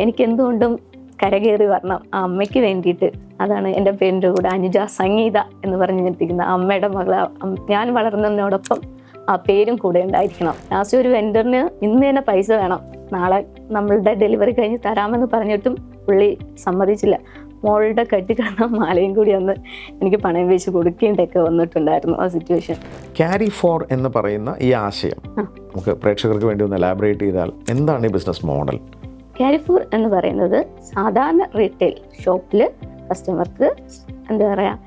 എനിക്ക് എന്തുകൊണ്ടും കരകയറി വരണം ആ അമ്മയ്ക്ക് വേണ്ടിയിട്ട്. അതാണ് എൻ്റെ പേരിൻ്റെ കൂടെ അനുജ സംഗീത എന്ന് പറഞ്ഞ് ഞെട്ടിക്കുന്ന അമ്മയുടെ മകൾ. ഞാൻ വളർന്നതിനോടൊപ്പം ആ പേരും കൂടെ ഉണ്ടായിരിക്കണം. ലാസ്റ്റ് ഒരു വെൻഡറിന് ഇന്ന് തന്നെ പൈസ വേണം, നാളെ നമ്മളുടെ ഡെലിവറി കഴിഞ്ഞ് തരാമെന്ന് പറഞ്ഞിട്ടും പുള്ളി സമ്മതിച്ചില്ല. മോളുടെ കെട്ടിക്കിടന്ന മാലയും കൂടി അന്ന് എനിക്ക് പണയം വെച്ച് കൊടുക്കേണ്ടൊക്കെ വന്നിട്ടുണ്ടായിരുന്നു ആ സിറ്റുവേഷൻ. ക്യാരി ഫോർ എന്ന് പറയുന്ന ഈ ആശയം നമുക്ക് പ്രേക്ഷകർക്ക് വേണ്ടി ഒന്ന് എലാബറേറ്റ് ചെയ്താൽ എന്താണ് ഈ ബിസിനസ് മോഡൽ? ക്യാരി ഫോർ എന്ന് പറയുന്നത് സാധാരണ റീറ്റെയിൽ ഷോപ്പിൽ കസ്റ്റമർക്ക് എന്താ പറയുക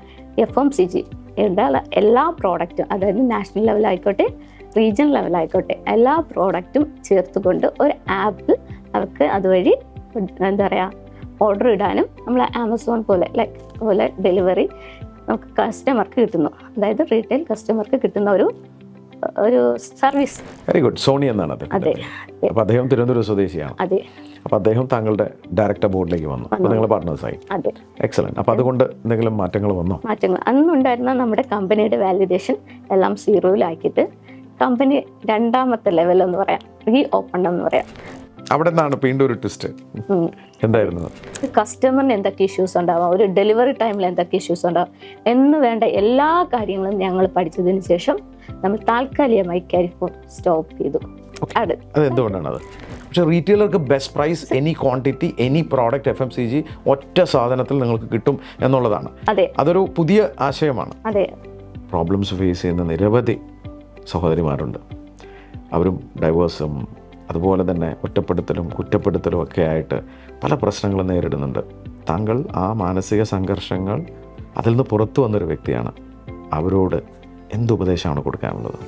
FMCG എല്ലാ പ്രോഡക്റ്റും, അതായത് നാഷണൽ ലെവലായിക്കോട്ടെ റീജിയണൽ ലെവലായിക്കോട്ടെ എല്ലാ പ്രോഡക്റ്റും ചേർത്തുകൊണ്ട് ഒരു ആപ്പ് അവർക്ക് അതുവഴി എന്താ പറയുക ഓർഡർ ഇടാനും നമ്മൾ ആമസോൺ പോലെ ഡെലിവറി നമുക്ക് കസ്റ്റമർക്ക് കിട്ടുന്നു. അതായത് റീറ്റെയിൽ കസ്റ്റമർക്ക് കിട്ടുന്ന ഒരു സർവീസ്. Very good. സോണി എന്നാണ് അത്. അതെ. അപ്പോൾ അദ്ദേഹം തിരുവനന്തപുരം സ്വദേശിയാണ്. അതെ. അപ്പോൾ അദ്ദേഹം താങ്കളുടെ ഡയറക്ടർ ബോർഡിലേക്ക് വന്നു. അപ്പോൾ നിങ്ങൾ പാർട്ട്നേഴ്സായി. അതെ. എക്സലന്റ്. അപ്പോൾ അതുകൊണ്ട് എന്തെങ്കിലും മാറ്റങ്ങൾ വന്നോ? മാറ്റങ്ങൾ അന്നുണ്ടായിരുന്ന നമ്മുടെ കമ്പനിയുടെ വാലിഡേഷൻ എല്ലാം സീറോയിലാക്കിയിട്ട് കമ്പനി രണ്ടാമത്തെ ലെവൽ എന്ന് പറയാം, റീ ഓപ്പൺ എന്ന് പറയാം. അവിടെ നിന്നാണ് വീണ്ടും ഒരു ട്വിസ്റ്റ്. എന്തായിരുന്നു? കസ്റ്റമറിന് എന്തൊക്കെ ഇഷ്യൂസ് ഉണ്ടാവാം, ഒരു ഡെലിവറി ടൈമിൽ എന്തൊക്കെ ഇഷ്യൂസ് ഉണ്ടാവും എന്ന് വേണ്ട എല്ലാ കാര്യങ്ങളും ഞങ്ങൾ പഠിച്ചതിന് ശേഷം നമ്മൾ താൽക്കാലികമായി ക്യാരി ഫോർ സ്റ്റോപ്പ് ചെയ്തു. അത് എന്തുകൊണ്ടാണത്? പക്ഷേ റീറ്റെയിലർക്ക് best price, any quantity, any product FMCG ഒറ്റ സാധനത്തിൽ നിങ്ങൾക്ക് കിട്ടും എന്നുള്ളതാണ്. അതെ. അതൊരു പുതിയ ആശയമാണ്. അതെ. പ്രോബ്ലംസ് ഫേസ് ചെയ്യുന്ന നിരവധി സഹോദരിമാരുണ്ട്. അവരും ഡൈവേഴ്സും അതുപോലെ തന്നെ ഒറ്റപ്പെടുത്തലും കുറ്റപ്പെടുത്തലും ഒക്കെ ആയിട്ട് പല പ്രശ്നങ്ങളും നേരിടുന്നുണ്ട്. താങ്കൾ ആ മാനസിക സംഘർഷങ്ങൾ അതിൽ നിന്ന് പുറത്തു വന്നൊരു വ്യക്തിയാണ്. അവരോട് എന്തുപദേശമാണ് കൊടുക്കാനുള്ളത്?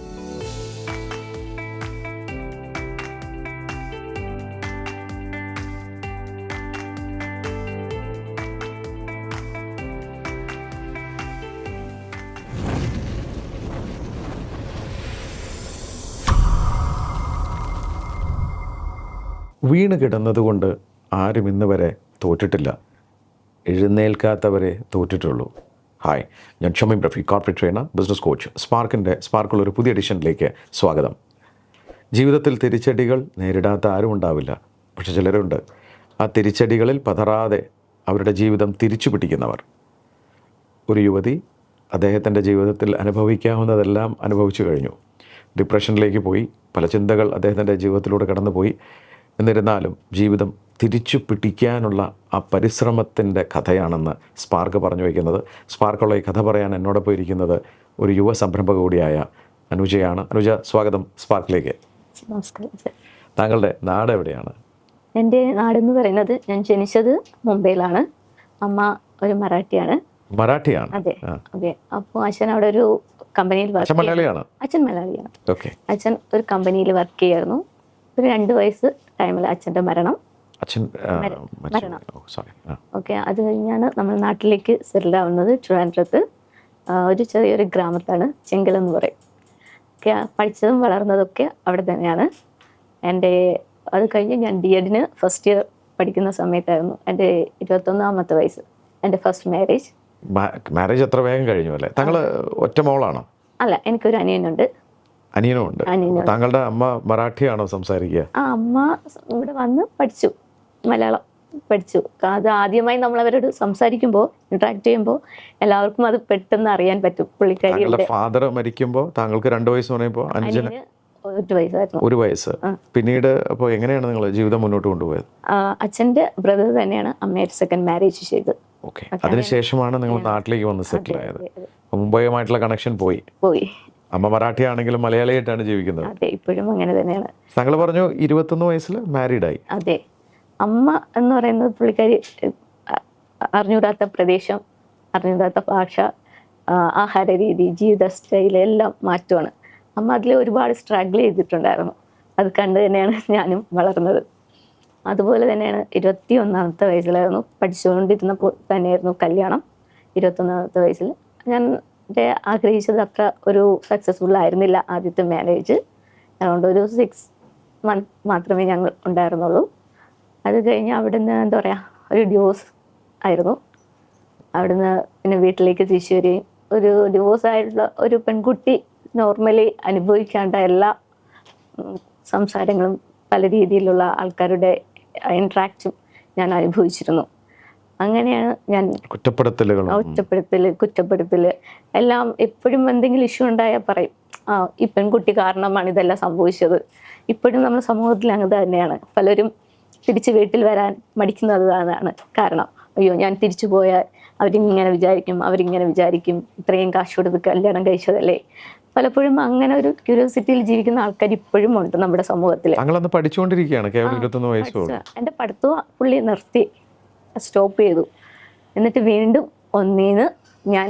വീണ് കിടന്നതുകൊണ്ട് ആരും ഇന്ന് വരെ തോറ്റിട്ടില്ല, എഴുന്നേൽക്കാത്തവരെ തോറ്റിട്ടുള്ളൂ. ഹായ്, ഞാൻ Shameem Rafi, corporate trainer, business coach. സ്പാർക്കുള്ള ഒരു പുതിയ എഡിഷനിലേക്ക് സ്വാഗതം. ജീവിതത്തിൽ തിരിച്ചടികൾ നേരിടാത്ത ആരും ഉണ്ടാവില്ല. പക്ഷെ ചിലരുണ്ട്, ആ തിരിച്ചടികളിൽ പതറാതെ അവരുടെ ജീവിതം തിരിച്ചു പിടിക്കുന്നവർ. ഒരു യുവതി അദ്ദേഹത്തിൻ്റെ ജീവിതത്തിൽ അനുഭവിക്കാവുന്നതെല്ലാം അനുഭവിച്ചു കഴിഞ്ഞു. ഡിപ്രഷനിലേക്ക് പോയി, പല ചിന്തകൾ അദ്ദേഹത്തിൻ്റെ ജീവിതത്തിലൂടെ കടന്നുപോയി. എന്നിരുന്നാലും ജീവിതം തിരിച്ചു പിടിക്കാനുള്ള ആ പരിശ്രമത്തിൻ്റെ കഥയാണെന്ന് സ്പാർക്ക് പറഞ്ഞു വയ്ക്കുന്നത്. സ്പാർക്കുള്ള ഈ കഥ പറയാൻ എന്നോടൊപ്പം ഇരിക്കുന്നത് ഒരു യുവ സംരംഭക കൂടിയായ അനുജയാണ്. അനുജ, സ്വാഗതം സ്പാർക്കിലേക്ക്. നമസ്കാരം. താങ്കളുടെ നാട് എവിടെയാണ്? എൻ്റെ നാടെന്ന് പറയുന്നത്, ഞാൻ ജനിച്ചത് മുംബൈയിലാണ്. അമ്മ ഒരു മറാഠിയാണ്. മറാഠിയാണ്? അതെ. അതെ. അപ്പോൾ അച്ഛൻ അവിടെ ഒരു കമ്പനിയിൽ വർക്ക്. മലയാളിയാണ്? അച്ഛൻ മലയാളിയാണ്. ഓക്കെ. അച്ഛൻ ഒരു കമ്പനിയിൽ വർക്ക് ചെയ്യായിരുന്നു. ഒരു 2 വയസ്സ് ടൈമിൽ അച്ഛൻ്റെ മരണം. ഓക്കെ. അത് കഴിഞ്ഞാണ് നമ്മൾ നാട്ടിലേക്ക് സെറ്റിൽ ആവുന്നത്. ട്രിവാൻഡ്രത്ത് ഒരു ചെറിയൊരു ഗ്രാമത്താണ്, ചെങ്കൽ എന്ന് പറയും. ഓക്കെ. പഠിച്ചതും വളർന്നതൊക്കെ അവിടെ തന്നെയാണ്. അത് കഴിഞ്ഞ് ഞാൻ D.Ed ഫസ്റ്റ് ഇയർ പഠിക്കുന്ന സമയത്തായിരുന്നു എൻ്റെ 21ാമത്തെ വയസ്സ്, എൻ്റെ ഫസ്റ്റ് മാരേജ്. മാരേജ് എത്ര വേഗം കഴിഞ്ഞു അല്ലേ? താങ്കൾ ഒറ്റ മോളാണോ? അല്ല, എനിക്കൊരു അനിയനുണ്ട്. അനിയനുണ്ട്. താങ്കളുടെ അമ്മ മറാഠിയാണോ സംസാരിക്കുക? ആ, അമ്മ ഇവിടെ വന്ന് പഠിച്ചു, മലയാളം പഠിച്ചു. അത് ആദ്യമായി നമ്മൾ അവരോട് സംസാരിക്കുമ്പോൾ, ഇന്ററാക്ട് ചെയ്യുമ്പോൾ എല്ലാവർക്കും അത് പെട്ടെന്ന് അറിയാൻ പറ്റും. പുള്ളിക്കാരിയുടെ ഫാദർ മരിക്കുമ്പോൾ താങ്കൾക്ക് 2 വയസ്സ് പറയുമ്പോൾ അനുജന് 1 വയസ്സായിരുന്നു. 1 വയസ്സ്. പിന്നീട് അപ്പോൾ എങ്ങനെയാണ് നിങ്ങൾ ജീവിതം മുന്നോട്ട് കൊണ്ടുപോയത്? അച്ഛൻ്റെ ബ്രദർ തന്നെയാണ് അമ്മയുടെ സെക്കൻഡ് മാരേജ് ചെയ്തത്. ഓക്കെ. അതിനുശേഷമാണ് നിങ്ങൾ നാട്ടിലേക്ക് വന്ന് സെറ്റിൽ ആയത്. മുംബൈയുമായിട്ടുള്ള കണക്ഷൻ പോയി. അമ്മ മറാഠിയാണെങ്കിലും മലയാളിയായിട്ടാണ് ജീവിക്കുന്നത്. അതെ, ഇപ്പോഴും അങ്ങനെ തന്നെയാണ്. താങ്കൾ പറഞ്ഞു 21 വയസ്സിൽ മാരീഡായി. അതെ. അമ്മ എന്ന് പറയുന്നത് പുള്ളിക്കാരി അറിഞ്ഞൂടാത്ത പ്രദേശം, അറിഞ്ഞൂടാത്ത ഭാഷ, ആഹാര രീതി, ജീവിത സ്റ്റൈൽ എല്ലാം മാറ്റമാണ്. അമ്മ അതിൽ ഒരുപാട് സ്ട്രഗിൾ ചെയ്തിട്ടുണ്ടായിരുന്നു. അത് കണ്ട് തന്നെയാണ് ഞാനും വളർന്നത്. അതുപോലെ തന്നെയാണ് 21ാമത്തെ വയസ്സിലായിരുന്നു, പഠിച്ചുകൊണ്ടിരുന്നപ്പോൾ തന്നെയായിരുന്നു കല്യാണം. 21ാമത്തെ വയസ്സിൽ ഞാൻ ആഗ്രഹിച്ചത് അത്ര ഒരു സക്സസ്ഫുൾ ആയിരുന്നില്ല ആദ്യത്തെ മാരേജ്. അതുകൊണ്ട് ഒരു 6 months മാത്രമേ ഞങ്ങൾ ഉണ്ടായിരുന്നുള്ളൂ. അത് കഴിഞ്ഞ് അവിടുന്ന് എന്താ പറയുക, ഒരു ഡിവോഴ്സ് ആയിരുന്നു. അവിടുന്ന് പിന്നെ വീട്ടിലേക്ക് തിരിച്ചു വരികയും, ഒരു ഡിവോഴ്സ് ആയിട്ടുള്ള ഒരു പെൺകുട്ടി നോർമലി അനുഭവിക്കേണ്ട എല്ലാ സംസാരങ്ങളും പല രീതിയിലുള്ള ആൾക്കാരുടെ ഇൻട്രാക്റ്റും ഞാൻ അനുഭവിച്ചിരുന്നു. അങ്ങനെയാണ് ഞാൻ കുറ്റപ്പെടുത്തൽ എല്ലാം. എപ്പോഴും എന്തെങ്കിലും ഇഷ്യൂ ഉണ്ടായാൽ പറയും, ഈ പെൺകുട്ടി കാരണമാണ് ഇതെല്ലാം സംഭവിച്ചത്. ഇപ്പോഴും നമ്മുടെ സമൂഹത്തിൽ അങ്ങനെ തന്നെയാണ്. പലരും തിരിച്ച് വീട്ടിൽ വരാൻ മടിക്കുന്നതാണ് കാരണം. അയ്യോ, ഞാൻ തിരിച്ചു പോയാൽ അവരിങ്ങനെ വിചാരിക്കും, ഇത്രയും കാശ് കൊടുത്ത് കല്യാണം കഴിച്ചതല്ലേ. പലപ്പോഴും അങ്ങനെ ഒരു ക്യൂരിയോസിറ്റിയിൽ ജീവിക്കുന്ന ആൾക്കാർ ഇപ്പോഴും ഉണ്ട് നമ്മുടെ സമൂഹത്തിൽ. എൻ്റെ പഠിത്തവും പുള്ളി നിർത്തി, സ്റ്റോപ്പ് ചെയ്തു. എന്നിട്ട് വീണ്ടും ഒന്നീന്ന് ഞാൻ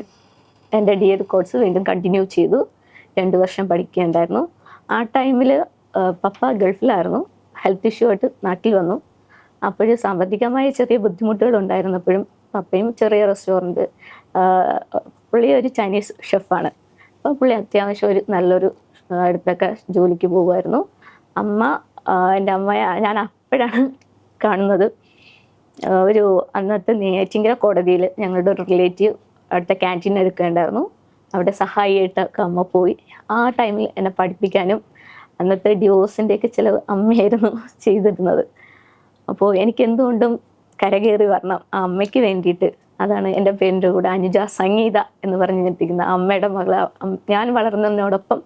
എൻ്റെ DED കോഴ്സ് വീണ്ടും കണ്ടിന്യൂ ചെയ്തു. 2 വർഷം പഠിക്കുകയുണ്ടായിരുന്നു. ആ ടൈമിൽ പപ്പ ഗൾഫിലായിരുന്നു, ഹെൽത്ത് ഇഷ്യൂ ആയിട്ട് നാട്ടിൽ വന്നു. അപ്പോഴും സാമ്പത്തികമായ ചെറിയ ബുദ്ധിമുട്ടുകൾ ഉണ്ടായിരുന്നപ്പോഴും പപ്പയും ചെറിയ റെസ്റ്റോറൻറ്റ്, പുള്ളി ഒരു ചൈനീസ് ഷെഫാണ്. അപ്പോൾ പുള്ളി അത്യാവശ്യം ഒരു നല്ലൊരു അടുത്തൊക്കെ ജോലിക്ക് പോകുമായിരുന്നു. എൻ്റെ അമ്മയെ ഞാൻ അപ്പോഴാണ് കാണുന്നത്. ഒരു അന്നത്തെ നെയ്യാറ്റിൻകര കോടതിയിൽ ഞങ്ങളുടെ ഒരു റിലേറ്റീവ് അടുത്ത ക്യാൻറ്റീൻ എടുക്കേണ്ടായിരുന്നു. അവിടെ സഹായിയായിട്ടൊക്കെ അമ്മ പോയി. ആ ടൈമിൽ എന്നെ പഠിപ്പിക്കാനും അന്നത്തെ ഡിവോഴ്സിൻ്റെയൊക്കെ ചിലവ് അമ്മയായിരുന്നു ചെയ്തിരുന്നത്. അപ്പോൾ എനിക്ക് എന്തുകൊണ്ടും കരകയറി വരണം ആ അമ്മയ്ക്ക് വേണ്ടിയിട്ട്. അതാണ് എൻ്റെ പേരിൻ്റെ കൂടെ അനുജ സംഗീത എന്ന് പറഞ്ഞിരിക്കുന്ന അമ്മയുടെ മകളെ. ഞാൻ വളർന്നതിനോടൊപ്പം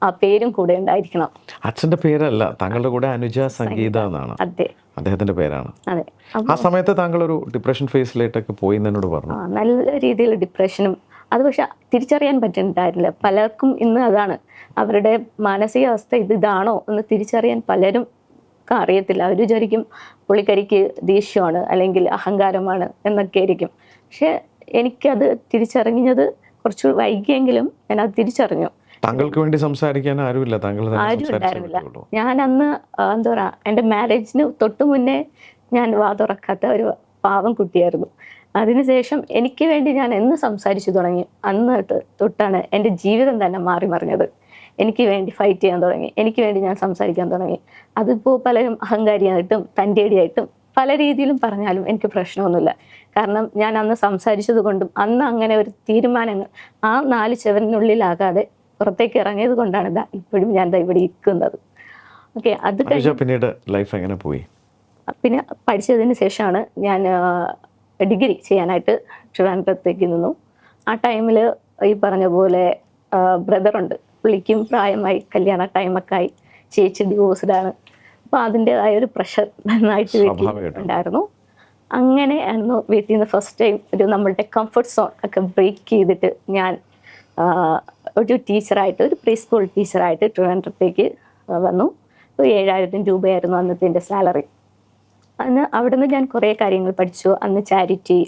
ആ പേരും കൂടെ ഉണ്ടായിരിക്കണം. അച്ഛൻ്റെ പേരല്ല, താങ്കളുടെ കൂടെ അനുജ സംഗീത എന്നാണ് അദ്ദേഹത്തിന്റെ പേരാണ്. അതെ. ആ സമയത്ത് താങ്കൾ ഒരു ഡിപ്രഷൻ ഫേസിലേട്ടൊക്കെ പോയി എന്നോട് പറഞ്ഞു. നല്ല രീതിയിൽ ഡിപ്രഷനും അത് പക്ഷെ തിരിച്ചറിയാൻ പറ്റുന്നുണ്ടായിരുന്നില്ല. പലർക്കും ഇന്ന് അതാണ് അവരുടെ മാനസികാവസ്ഥ, ഇതാണോ എന്ന് തിരിച്ചറിയാൻ പലരും അറിയത്തില്ല. അവർ വിചാരിക്കും പുള്ളിക്കരിക്ക് ദേഷ്യമാണ് അല്ലെങ്കിൽ അഹങ്കാരമാണ് എന്നൊക്കെ ആയിരിക്കും. പക്ഷെ എനിക്കത് തിരിച്ചറിഞ്ഞത് കുറച്ച് വൈകിയെങ്കിലും ഞാനത് തിരിച്ചറിഞ്ഞു. താങ്കൾക്ക് വേണ്ടി സംസാരിക്കാൻ ആരുമില്ല, ആരും ഉണ്ടായിരുന്നില്ല. ഞാൻ അന്ന് എന്താ പറയുക, എൻ്റെ മാരേജിന് തൊട്ട് മുന്നേ ഞാൻ വാ തുറക്കാത്ത ഒരു പാവം കുട്ടിയായിരുന്നു. അതിനുശേഷം എനിക്ക് വേണ്ടി ഞാൻ എന്ന് സംസാരിച്ചു തുടങ്ങി അന്ന് തൊട്ടാണ് എൻ്റെ ജീവിതം തന്നെ മാറി മറിഞ്ഞത്. എനിക്ക് വേണ്ടി ഫൈറ്റ് ചെയ്യാൻ തുടങ്ങി, എനിക്ക് വേണ്ടി ഞാൻ സംസാരിക്കാൻ തുടങ്ങി. അതിപ്പോൾ പലരും അഹങ്കാരിയായിട്ടും തൻ്റെടിയായിട്ടും പല രീതിയിലും പറഞ്ഞാലും എനിക്ക് പ്രശ്നമൊന്നുമില്ല. കാരണം ഞാൻ അന്ന് സംസാരിച്ചത് കൊണ്ടും അന്ന് അങ്ങനെ ഒരു തീരുമാനങ്ങൾ ആ 4 ചുവരിനുള്ളിലാകാതെ പുറത്തേക്ക് ഇറങ്ങിയത് കൊണ്ടാണ് ഇപ്പോഴും ഞാൻ ഇവിടെ ഇരിക്കുന്നത്. ഓക്കെ. അത് പിന്നീട് ലൈഫ് എങ്ങനെ പോയി? പിന്നെ പഠിച്ചതിന് ശേഷമാണ് ഞാൻ ഡിഗ്രി ചെയ്യാനായിട്ട് ട്രിവാൻഡ്രത്തേക്ക് നിന്നു. ആ ടൈമിൽ ഈ പറഞ്ഞ പോലെ ബ്രദറുണ്ട്, പുള്ളിക്കും പ്രായമായി, കല്യാണ ടൈമൊക്കെ ആയി, ചേച്ചി ഡിവോഴ്സ്ഡാണ്. അപ്പോൾ അതിൻ്റെതായ ഒരു പ്രഷർ നന്നായിട്ട് വീട്ടിൽ ഉണ്ടായിരുന്നു. അങ്ങനെ ആയിരുന്നു വീട്ടിൽ നിന്ന് ഫസ്റ്റ് ടൈം ഒരു നമ്മളുടെ കംഫർട്ട് സോൺ ഒക്കെ ബ്രേക്ക് ചെയ്തിട്ട് ഞാൻ ഒരു ടീച്ചറായിട്ട്, ഒരു പ്രീ സ്കൂൾ ടീച്ചറായിട്ട് ട്രിവാൻഡ്രത്തേക്ക് വന്നു. 7,000 രൂപയായിരുന്നു അന്നത്തെ എൻ്റെ സാലറി. അവിടെ നിന്ന് ഞാൻ കുറേ കാര്യങ്ങൾ പഠിച്ചു. അന്ന് ചാരിറ്റി,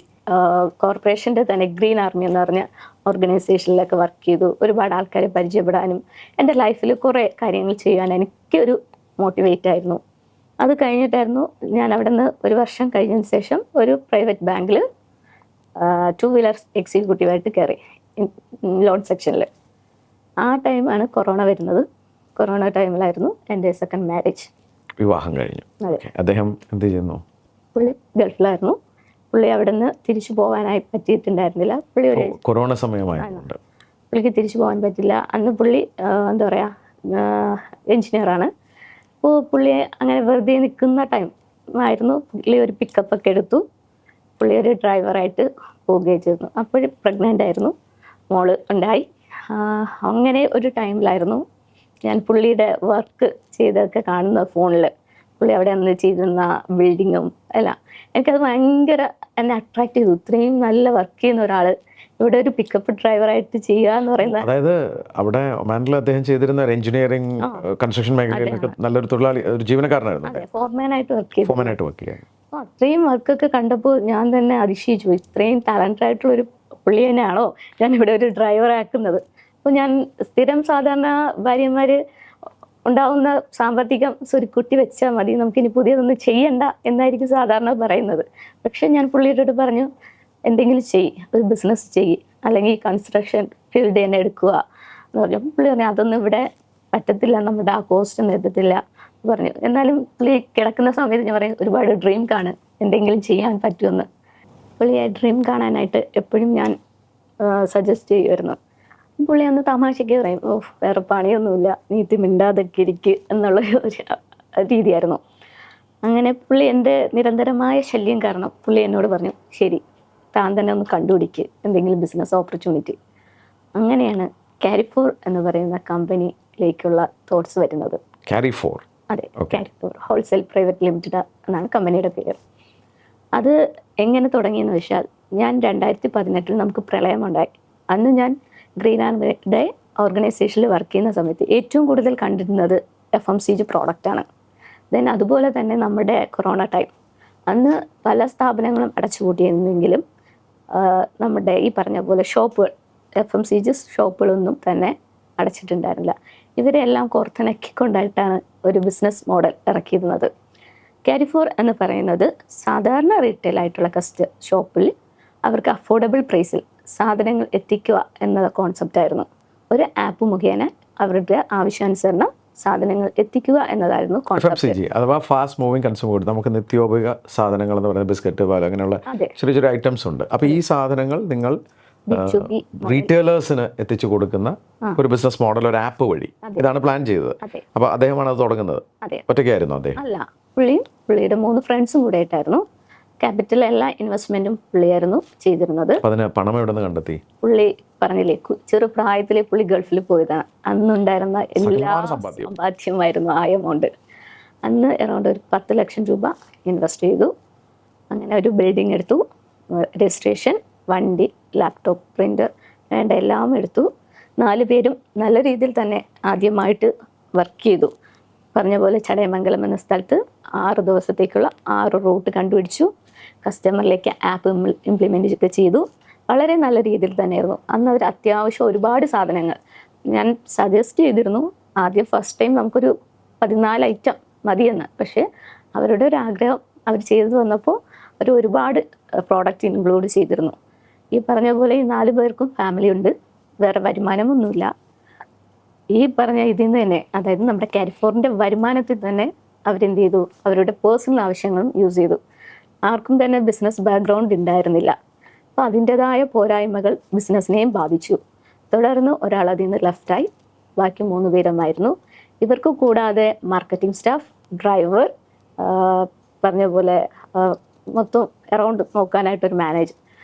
കോർപ്പറേഷൻ്റെ തന്നെ ഗ്രീൻ ആർമി എന്ന് പറഞ്ഞ ഓർഗനൈസേഷനിലൊക്കെ വർക്ക് ചെയ്തു. ഒരുപാട് ആൾക്കാരെ പരിചയപ്പെടാനും എൻ്റെ ലൈഫിൽ കുറേ കാര്യങ്ങൾ ചെയ്യാൻ എനിക്കൊരു മോട്ടിവേറ്റ് ആയിരുന്നു. അത് കഴിഞ്ഞിട്ടായിരുന്നു ഞാൻ അവിടെ നിന്ന് 1 വർഷം കഴിഞ്ഞതിന് ശേഷം ഒരു പ്രൈവറ്റ് ബാങ്കിൽ 2 വീലർ എക്സിക്യൂട്ടീവായിട്ട് കയറി, ലോൺ സെക്ഷനിൽ. ആ ടൈമാണ് കൊറോണ വരുന്നത്. കൊറോണ ടൈമിലായിരുന്നു എൻ്റെ സെക്കൻഡ് മാരേജ്. വിവാഹം കഴിഞ്ഞു. അദ്ദേഹം എന്ത് ചെയ്യുന്നു? പുള്ളി ഗൾഫിലായിരുന്നു. പുള്ളി അവിടെ നിന്ന് തിരിച്ചു പോകാനായി പറ്റിയിട്ടുണ്ടായിരുന്നില്ല. പുള്ളി ഒരു കൊറോണ സമയമായതുകൊണ്ട് പുള്ളിക്ക് തിരിച്ചു പോകാൻ പറ്റില്ല. അന്ന് പുള്ളി എന്താ പറയുക, എൻജിനീയറാണ്. അപ്പോൾ പുള്ളിയെ അങ്ങനെ വെറുതെ നിൽക്കുന്ന ടൈം ആയിരുന്നു. പുള്ളി ഒരു പിക്കപ്പൊക്കെ എടുത്തു, പുള്ളി ഒരു ഡ്രൈവറായിട്ട് പോവുകയും ചെയ്തു. അപ്പോഴും പ്രഗ്നൻ്റ് ആയിരുന്നു, മോള് ഉണ്ടായി. അങ്ങനെ ഒരു ടൈമിലായിരുന്നു ഞാൻ പുള്ളിയുടെ വർക്ക് ചെയ്തൊക്കെ കാണുന്ന ഫോണിൽ. പുള്ളി അവിടെ അന്ന് ചെയ്തിരുന്ന ബിൽഡിങ്ങും എല്ലാം എനിക്കത് ഭയങ്കര എന്നെ അട്രാക്ട് ചെയ്തു. ഇത്രയും നല്ല വർക്ക് ചെയ്യുന്ന ഒരാൾ ഇവിടെ ഒരു പിക്കപ്പ് ഡ്രൈവറായിട്ട് ചെയ്യുക എന്ന് പറയുന്നത്. അതായത് അവിടെ ഒമാനിൽ അദ്ദേഹം ചെയ്തിരുന്ന എഞ്ചിനീയറിംഗ് കൺസ്ട്രക്ഷൻ മേഖലയിലൊക്കെ നല്ലൊരു തൊഴിലാളി, ഒരു ജീവനക്കാരനായിരുന്നു. ഫോർമാനായിട്ട് വർക്ക് ചെയ്തു. അപ്പോൾ അത്രയും വർക്കൊക്കെ കണ്ടപ്പോൾ ഞാൻ തന്നെ അതിശയിച്ചു പോയി. ഇത്രയും ടാലൻ്റഡ് ആയിട്ടുള്ളൊരു പുള്ളി തന്നെയാണോ ഞാൻ ഇവിടെ ഒരു ഡ്രൈവറാക്കുന്നത്. അപ്പോൾ ഞാൻ സ്ഥിരം സാധാരണ ഭാര്യമാർ ഉണ്ടാവുന്ന സാമ്പത്തികം സ്വരുക്കുട്ടി വെച്ചാൽ മതി, നമുക്കിനി പുതിയതൊന്നും ചെയ്യണ്ട എന്നായിരിക്കും സാധാരണ പറയുന്നത്. പക്ഷെ ഞാൻ പുള്ളിയുടെ പറഞ്ഞു, എന്തെങ്കിലും ഒരു ബിസിനസ് ചെയ്യ്, അല്ലെങ്കിൽ കൺസ്ട്രക്ഷൻ ഫീൽഡ് തന്നെ എടുക്കുക എന്ന് പറഞ്ഞു. പുള്ളി പറഞ്ഞു അതൊന്നും ഇവിടെ പറ്റത്തില്ല, നമ്മുടെ ആ കോസ്റ്റ് ഒന്നും എത്തത്തില്ല പറഞ്ഞു. എന്നാലും പുള്ളി കിടക്കുന്ന സമയത്ത് ഞാൻ പറയും ഒരുപാട് ഡ്രീം കാണും, എന്തെങ്കിലും ചെയ്യാൻ പറ്റുമെന്ന്. പുള്ളിയെ ഡ്രീം കാണാനായിട്ട് എപ്പോഴും ഞാൻ സജസ്റ്റ് ചെയ്യുമായിരുന്നു. പുള്ളി അന്ന് തമാശയ്ക്ക് പറയും, വേറെ പണിയൊന്നുമില്ല, നീ മിണ്ടാതൊക്കെ ഇരിക്കുക എന്നുള്ള ഒരു രീതിയായിരുന്നു. അങ്ങനെ പുള്ളി എൻ്റെ നിരന്തരമായ ശല്യം കാരണം പുള്ളി എന്നോട് പറഞ്ഞു, ശരി താൻ തന്നെ ഒന്ന് കണ്ടുപിടിക്ക് എന്തെങ്കിലും ബിസിനസ് ഓപ്പർച്യൂണിറ്റി. അങ്ങനെയാണ് കാരിഫോർ എന്ന് പറയുന്ന കമ്പനിയിലേക്കുള്ള തോട്ട്സ് വരുന്നത്. കാരിഫോർ? അതെ, കാരിഫോർ ഹോൾസെയിൽ പ്രൈവറ്റ് ലിമിറ്റഡ് എന്നാണ് കമ്പനിയുടെ പേര്. അത് എങ്ങനെ തുടങ്ങിയെന്ന് വെച്ചാൽ, ഞാൻ 2018 നമുക്ക് പ്രളയമുണ്ടായി. അന്ന് ഞാൻ ഗ്രീൻ ആൻഡ് ഡേ ഓർഗനൈസേഷനിൽ വർക്ക് ചെയ്യുന്ന സമയത്ത് ഏറ്റവും കൂടുതൽ കണ്ടിരുന്നത് FMCG പ്രോഡക്റ്റാണ്. ദെൻ അതുപോലെ തന്നെ നമ്മുടെ കൊറോണ ടൈം, അന്ന് പല സ്ഥാപനങ്ങളും അടച്ചുപൂട്ടിയിരുന്നെങ്കിലും നമ്മുടെ ഈ പറഞ്ഞ പോലെ ഷോപ്പുകൾ, FMCG ഷോപ്പുകളൊന്നും തന്നെ അടച്ചിട്ടുണ്ടായിരുന്നില്ല. ഇവരെല്ലാം കോർത്തിണക്കിക്കൊണ്ടായിട്ടാണ് ഒരു ബിസിനസ് മോഡൽ ഇറക്കിയിരുന്നത്. കാരിഫോർ എന്ന് പറയുന്നത് സാധാരണ റീറ്റെയിൽ ആയിട്ടുള്ള ഷോപ്പിൽ അവർക്ക് അഫോർഡബിൾ പ്രൈസിൽ സാധനങ്ങൾ എത്തിക്കുക എന്ന കോൺസെപ്റ്റായിരുന്നു. ഒരു ആപ്പ് മുഖേന അവരുടെ ആവശ്യാനുസരണം സാധനങ്ങൾ എത്തിക്കുക എന്നതായിരുന്നു കോൺസെപ്റ്റ്. FMCG അഥവാ ഫാസ്റ്റ് മൂവിങ് കൺസ്യൂമർ ഗുഡ്. നമുക്ക് നിത്യോപയോഗ സാധനങ്ങൾ എന്ന് പറയുന്നത് ബിസ്ക്കറ്റ്, പാൽ, അങ്ങനെയുള്ള ചെറിയ ചെറിയ ഐറ്റംസ് ഉണ്ട്. അപ്പോൾ ഈ സാധനങ്ങൾ നിങ്ങൾ റീറ്റെയിലേഴ്സിന് എത്തിച്ചു കൊടുക്കുന്ന ഒരു ബിസിനസ് മോഡൽ, ഒരു ആപ്പ് വഴി ഇതാണ് പ്ലാൻ ചെയ്തത്. അപ്പോൾ അദ്ദേഹമാണ് അത് തുടങ്ങുന്നത്. ഒറ്റയ്ക്കായിരുന്നു അദ്ദേഹം? അല്ല, പുള്ളിയുടെ 3 ഫ്രണ്ട്സും കൂടെ ആയിട്ടായിരുന്നു. ക്യാപിറ്റൽ എല്ലാ ഇൻവെസ്റ്റ്മെന്റും പുള്ളിയായിരുന്നു ചെയ്തിരുന്നത്. അതിന് പണം എവിടെ നിന്ന് കണ്ടെത്തി? പുള്ളി പറഞ്ഞില്ലേ, ചെറുപ്രായത്തിലെ പുള്ളി ഗൾഫിൽ പോയതാണ്. അന്നുണ്ടായിരുന്ന എല്ലാ സമ്പാദ്യമായിരുന്നു ആ എമൗണ്ട്. അന്ന് അറൗണ്ട് ഒരു 10 ലക്ഷം രൂപ ഇൻവെസ്റ്റ് ചെയ്തു. അങ്ങനെ ഒരു ബിൽഡിംഗ് എടുത്തു, രജിസ്ട്രേഷൻ, വണ്ടി, ലാപ്ടോപ്പ്, പ്രിൻ്റർ, വേണ്ട എല്ലാം എടുത്തു. 4 പേരും നല്ല രീതിയിൽ തന്നെ ആദ്യമായിട്ട് വർക്ക് ചെയ്തു. പറഞ്ഞ പോലെ ചടയമംഗലം എന്ന സ്ഥലത്ത് 6 ദിവസത്തേക്കുള്ള 6 റൂട്ട് കണ്ടുപിടിച്ചു. കസ്റ്റമറിലേക്ക് ആപ്പ് ഇംപ്ലിമെൻ്റ് ചെയ്തു. വളരെ നല്ല രീതിയിൽ തന്നെയായിരുന്നു. അന്ന് അവർ അത്യാവശ്യം ഒരുപാട് സാധനങ്ങൾ ഞാൻ സജസ്റ്റ് ചെയ്തിരുന്നു. ആദ്യം ഫസ്റ്റ് ടൈം നമുക്കൊരു 14 ഐറ്റം മതിയെന്ന്. പക്ഷേ അവരുടെ ഒരു ആഗ്രഹം അവർ ചെയ്തു വന്നപ്പോൾ അവർ ഒരുപാട് പ്രോഡക്റ്റ് ഇൻക്ലൂഡ് ചെയ്തിരുന്നു. ഈ പറഞ്ഞ പോലെ ഈ 4 പേർക്കും ഫാമിലി ഉണ്ട്, വേറെ വരുമാനമൊന്നുമില്ല. ഈ പറഞ്ഞ ഇതിൽ നിന്ന് തന്നെ, അതായത് നമ്മുടെ കാരിഫോറിൻ്റെ വരുമാനത്തിൽ തന്നെ അവരെന്ത് ചെയ്തു, അവരുടെ പേഴ്സണൽ ആവശ്യങ്ങളും യൂസ് ചെയ്തു. ആർക്കും തന്നെ ബിസിനസ് ബാക്ക്ഗ്രൗണ്ട് ഉണ്ടായിരുന്നില്ല. അപ്പോൾ അതിൻ്റെതായ പോരായ്മകൾ ബിസിനസ്സിനെയും ബാധിച്ചു. തുടർന്ന് ഒരാൾ അതിൽ നിന്ന് ലെഫ്റ്റായി, ബാക്കി 3 പേരുമായിരുന്നു. ഇവർക്ക് കൂടാതെ മാർക്കറ്റിംഗ് സ്റ്റാഫ്, ഡ്രൈവർ, പറഞ്ഞ പോലെ മൊത്തം അറൗണ്ട് നോക്കാനായിട്ടൊരു മാനേജർ.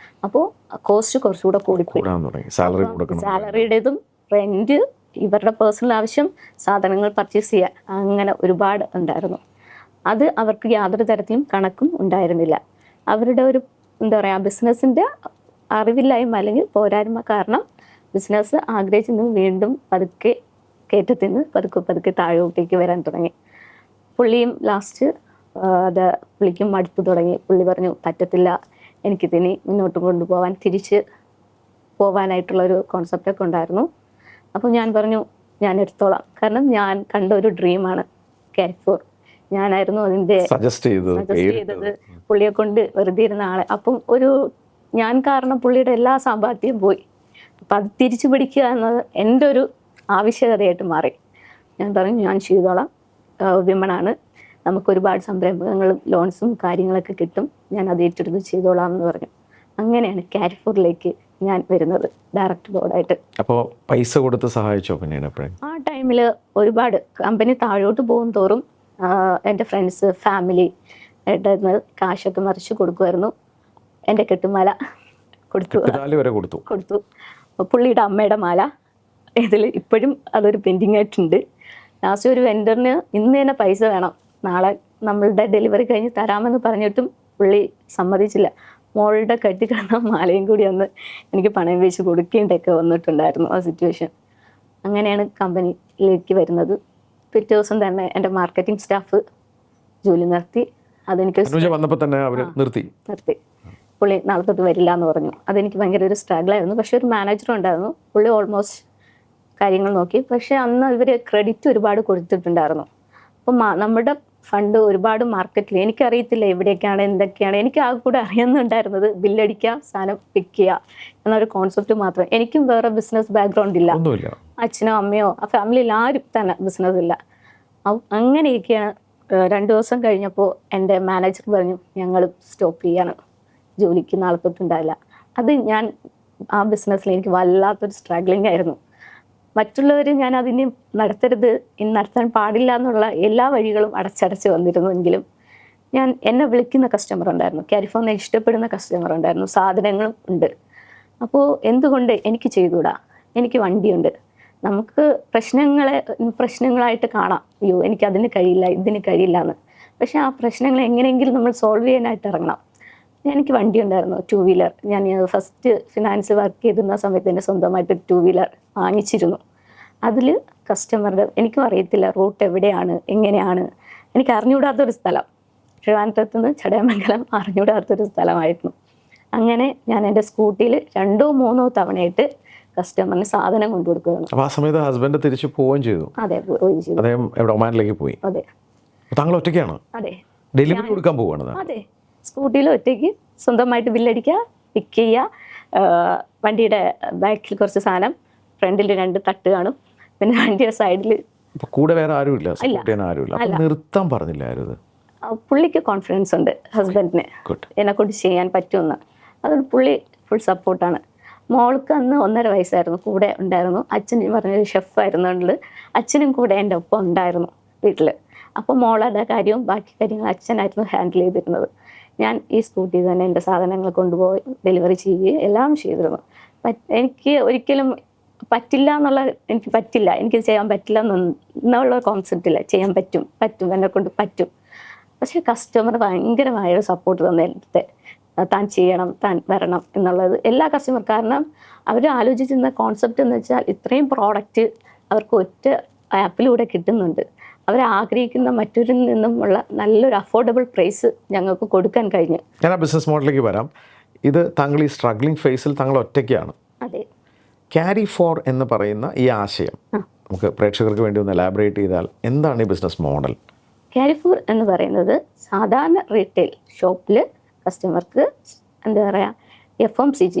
അപ്പോൾ കോസ്റ്റ് കുറച്ചുകൂടെ കൂടിപ്പോയി. സാലറിയുടേതും റെൻറ്റ്, ഇവരുടെ പേഴ്സണൽ ആവശ്യം, സാധനങ്ങൾ പർച്ചേസ് ചെയ്യുക, അങ്ങനെ ഒരുപാട് ഉണ്ടായിരുന്നു. അത് അവർക്ക് യാതൊരു തരത്തിലും കണക്കും ഉണ്ടായിരുന്നില്ല. അവരുടെ ഒരു എന്താ പറയുക, ബിസിനസ്സിൻ്റെ അറിവില്ലായ്മ അല്ലെങ്കിൽ പോരായ്മ കാരണം ബിസിനസ് ആഗ്രഹിച്ചു നിന്ന് വീണ്ടും പതുക്കെ കയറ്റത്തിന് പതുക്കെ താഴോട്ടേക്ക് വരാൻ തുടങ്ങി. പുള്ളിയും ലാസ്റ്റ് പുള്ളിക്കും മടുപ്പ് തുടങ്ങി. പുള്ളി പറഞ്ഞു, പറ്റത്തില്ല, എനിക്കിതിനി മുന്നോട്ട് കൊണ്ടുപോകാൻ, തിരിച്ച് പോകാനായിട്ടുള്ളൊരു കോൺസെപ്റ്റൊക്കെ ഉണ്ടായിരുന്നു. അപ്പോൾ ഞാൻ പറഞ്ഞു, ഞാൻ എടുത്തോളാം. കാരണം ഞാൻ കണ്ട ഒരു ഡ്രീമാണ് കാരിഫോർ. ഞാനായിരുന്നു അതിൻ്റെ സജസ്റ്റ് ചെയ്തത്. പുള്ളിയെ കൊണ്ട് വെറുതെ ഇരുന്ന ആളെ. അപ്പം ഞാൻ കാരണം പുള്ളിയുടെ എല്ലാ സമ്പാദ്യവും പോയി. അപ്പം അത് തിരിച്ചു പിടിക്കുക എന്നത് എൻ്റെ ഒരു ആവശ്യകതയായിട്ട് മാറി. ഞാൻ പറഞ്ഞു, ഞാൻ ചെയ്തോളാം, വിമണാണ്, നമുക്കൊരുപാട് സംരംഭങ്ങളും ലോൺസും കാര്യങ്ങളൊക്കെ കിട്ടും, ഞാൻ അത് ഏറ്റെടുത്ത് ചെയ്തോളാം എന്ന് പറഞ്ഞു. അങ്ങനെയാണ് കാരിഫോറിലേക്ക് ഞാൻ വരുന്നത് ഡയറക്റ്റ് ബോർഡായിട്ട്. അപ്പോൾ പൈസ കൊടുത്ത് സഹായിച്ചോ പിന്നീട്? ആ ടൈമിൽ ഒരുപാട് കമ്പനി താഴോട്ട് പോകും തോറും എൻ്റെ ഫ്രണ്ട്സ്, ഫാമിലി ആയിട്ട് കാശൊക്കെ മറിച്ച് കൊടുക്കുമായിരുന്നു. എൻ്റെ കെട്ടുമാല കൊടുത്തു. പുള്ളിയുടെ അമ്മയുടെ മാല, ഇതിൽ ഇപ്പോഴും അതൊരു പെൻഡിങ് ആയിട്ടുണ്ട്. ലാസ്റ്റ് ഒരു വെൻഡറിന് ഇന്ന് തന്നെ പൈസ വേണം, നാളെ നമ്മളുടെ ഡെലിവറി കഴിഞ്ഞ് തരാമെന്ന് പറഞ്ഞിട്ടും പുള്ളി സമ്മതിച്ചില്ല. മോളുടെ കെട്ടിക്കിടന്ന മാലയും കൂടി ഒന്ന് എനിക്ക് പണയം വെച്ച് കൊടുക്കേണ്ടൊക്കെ വന്നിട്ടുണ്ടായിരുന്നു ആ സിറ്റുവേഷൻ. അങ്ങനെയാണ് കമ്പനിയിലേക്ക് വരുന്നത്. പിറ്റേ ദിവസം തന്നെ എൻ്റെ മാർക്കറ്റിംഗ് സ്റ്റാഫ് ജോലി നിർത്തി. അതെനിക്ക് നിർത്തി. പുള്ളി നാളെ തൊട്ട് വരില്ല എന്ന് പറഞ്ഞു. അതെനിക്ക് ഭയങ്കര ഒരു സ്ട്രഗിളായിരുന്നു. പക്ഷെ ഒരു മാനേജറും ഉണ്ടായിരുന്നു, പുള്ളി ഓൾമോസ്റ്റ് കാര്യങ്ങൾ നോക്കി. പക്ഷെ അന്ന് ഇവർ ക്രെഡിറ്റ് ഒരുപാട് കൊടുത്തിട്ടുണ്ടായിരുന്നു. അപ്പം നമ്മുടെ ഫണ്ട് ഒരുപാട് മാർക്കറ്റിൽ, എനിക്കറിയത്തില്ല എവിടെയൊക്കെയാണ് എന്തൊക്കെയാണ്, എനിക്ക് ആകെ കൂടെ അറിയുന്നുണ്ടായിരുന്നത് ബില്ലടിക്കുക, സാധനം പിക്ക് ചെയ്യുക എന്നൊരു കോൺസെപ്റ്റ് മാത്രം. എനിക്കും വേറെ ബിസിനസ് ബാക്ക്ഗ്രൗണ്ട് ഇല്ല, അച്ഛനോ അമ്മയോ ആ ഫാമിലിയിൽ ആരും തന്നെ ബിസിനസ് ഇല്ല. അങ്ങനെയൊക്കെയാണ്. 2 ദിവസം കഴിഞ്ഞപ്പോൾ എൻ്റെ മാനേജർ പറഞ്ഞു, ഞങ്ങൾ സ്റ്റോപ്പ് ചെയ്യാണ്, ജോലിക്ക് നാളെ തൊട്ടുണ്ടാവില്ല. അത് ഞാൻ ആ ബിസിനസ്സിൽ എനിക്ക് വല്ലാത്തൊരു സ്ട്രഗ്ലിംഗ് ആയിരുന്നു. മറ്റുള്ളവർ ഞാൻ അതിന് നടത്തരുത്, ഇനി നടത്താൻ പാടില്ല എന്നുള്ള എല്ലാ വഴികളും അടച്ചടച്ച് വന്നിരുന്നുവെങ്കിലും എന്നെ വിളിക്കുന്ന കസ്റ്റമർ ഉണ്ടായിരുന്നു, കാലിഫോർണിയ ഇഷ്ടപ്പെടുന്ന കസ്റ്റമർ ഉണ്ടായിരുന്നു, സാധനങ്ങളും ഉണ്ട്. അപ്പോൾ എന്തുകൊണ്ട് എനിക്ക് ചെയ്തുകൂടാ? എനിക്ക് വണ്ടിയുണ്ട്. നമുക്ക് പ്രശ്നങ്ങളായിട്ട് കാണാം, അയ്യോ എനിക്ക് അതിന് കഴിയില്ല, ഇതിന് കഴിയില്ല എന്ന്. പക്ഷെ ആ പ്രശ്നങ്ങൾ എങ്ങനെയെങ്കിലും നമ്മൾ സോൾവ് ചെയ്യാനായിട്ട് ഇറങ്ങണം. എനിക്ക് വണ്ടി ഉണ്ടായിരുന്നു, 2 വീലർ. ഞാൻ ഫസ്റ്റ് ഫിനാൻസ് വർക്ക് ചെയ്തിരുന്ന സമയത്ത് തന്നെ സ്വന്തമായിട്ട് 2 വീലർ വാങ്ങിച്ചിരുന്നു. അതിൽ കസ്റ്റമറുടെ എനിക്കും അറിയത്തില്ല റൂട്ട് എവിടെയാണ്, എങ്ങനെയാണ്, എനിക്ക് അറിഞ്ഞുകൂടാത്തൊരു സ്ഥലം, ട്രിവാൻഡ്രത്ത് നിന്ന് ചടയമംഗലം അറിഞ്ഞുകൂടാത്തൊരു സ്ഥലമായിരുന്നു. അങ്ങനെ ഞാൻ എൻ്റെ സ്കൂട്ടിയിൽ 2-3 തവണയായിട്ട് കസ്റ്റമറിന് സാധനം കൊണ്ടുകൊടുക്കുകയാണ്. അപ്പോൾ ആ സമയത്ത് ഹസ്ബൻഡ് തിരിച്ചു പോവുകയും ചെയ്തു? അതെ, പോവുകയും ചെയ്തു. അദ്ദേഹം എവിടെ, ഒമാനിലേക്ക് പോയി? അതെ. താങ്കൾ ഒറ്റയ്ക്കാണ്? അതെ. ഡെലിവറി കൊടുക്കാൻ പോവുകയാണ്? അതെ, സ്കൂട്ടിയിൽ ഒറ്റയ്ക്ക് സ്വന്തമായിട്ട് ബില്ലടിക്കുക, പിക്ക് ചെയ്യുക. വണ്ടിയുടെ ബാക്കിൽ കുറച്ച് സാധനം, ഫ്രണ്ടിൽ 2 തട്ട് കാണും, പിന്നെ വണ്ടിയുടെ സൈഡിൽ. കൂടെ വേറെ ആരുമില്ല, സപ്പോർട്ട് ചെയ്യാൻ ആരുമില്ല? നിർത്താൻ പറഞ്ഞില്ല ആരും? പുള്ളിക്ക് കോൺഫിഡൻസ് ഉണ്ട് ഹസ്ബൻഡിന് എന്നെ കൊണ്ട് ചെയ്യാൻ പറ്റുമെന്ന്. അതുകൊണ്ട് പുള്ളി ഫുൾ സപ്പോർട്ടാണ്. മോൾക്ക് അന്ന് 1.5 വയസ്സായിരുന്നു, കൂടെ ഉണ്ടായിരുന്നു. അച്ഛൻ പറഞ്ഞൊരു ഷെഫായിരുന്നുകൊണ്ട് അച്ഛനും കൂടെ എൻ്റെ ഒപ്പം ഉണ്ടായിരുന്നു വീട്ടിൽ. അപ്പോൾ മോളുടെ കാര്യവും ബാക്കി കാര്യങ്ങൾ അച്ഛനായിരുന്നു ഹാൻഡിൽ ചെയ്തിരുന്നത്. ഞാൻ ഈ സ്കൂട്ടിയിൽ തന്നെ എൻ്റെ സാധനങ്ങൾ കൊണ്ടുപോയി ഡെലിവറി ചെയ്യുകയും എല്ലാം ചെയ്തിരുന്നു. എനിക്ക് ഒരിക്കലും എനിക്ക് പറ്റില്ല, എനിക്കിത് ചെയ്യാൻ പറ്റില്ല എന്നുള്ള കോൺസെപ്റ്റില്ല. ചെയ്യാൻ പറ്റും, എന്നെ കൊണ്ട് പറ്റും. പക്ഷേ കസ്റ്റമർ ഭയങ്കരമായൊരു സപ്പോർട്ട് തന്നെടുത്ത്, താൻ ചെയ്യണം, താൻ വരണം എന്നുള്ളത് എല്ലാ കസ്റ്റമർ. കാരണം അവർ ആലോചിച്ചിരുന്ന കോൺസെപ്റ്റ് എന്ന് വെച്ചാൽ ഇത്രയും പ്രോഡക്റ്റ് അവർക്ക് ഒറ്റ ആപ്പിലൂടെ കിട്ടുന്നുണ്ട്. അവർ ആഗ്രഹിക്കുന്ന മറ്റൊരിൽ നിന്നുമുള്ള നല്ലൊരു അഫോർഡബിൾ പ്രൈസ് ഞങ്ങൾക്ക് കൊടുക്കാൻ കഴിഞ്ഞു. ഞാൻ ആ ബിസിനസ് മോഡലിലേക്ക് വരാം. ഇത് താങ്കൾ ഈ സ്ട്രഗ്ലിംഗ് ഫേസിൽ താങ്കൾ ഒറ്റയ്ക്കാണ്. അതെ. ക്യാരി ഫോർ എന്ന് പറയുന്ന ഈ ആശയം നമുക്ക് പ്രേക്ഷകർക്ക് വേണ്ടി ഒന്ന് എലാബറേറ്റ് ചെയ്താൽ എന്താണ് ഈ ബിസിനസ് മോഡൽ? ക്യാരി ഫോർ എന്ന് പറയുന്നത് സാധാരണ റീറ്റെയിൽ ഷോപ്പിൽ കസ്റ്റമർക്ക് എന്താ പറയുക, FMCG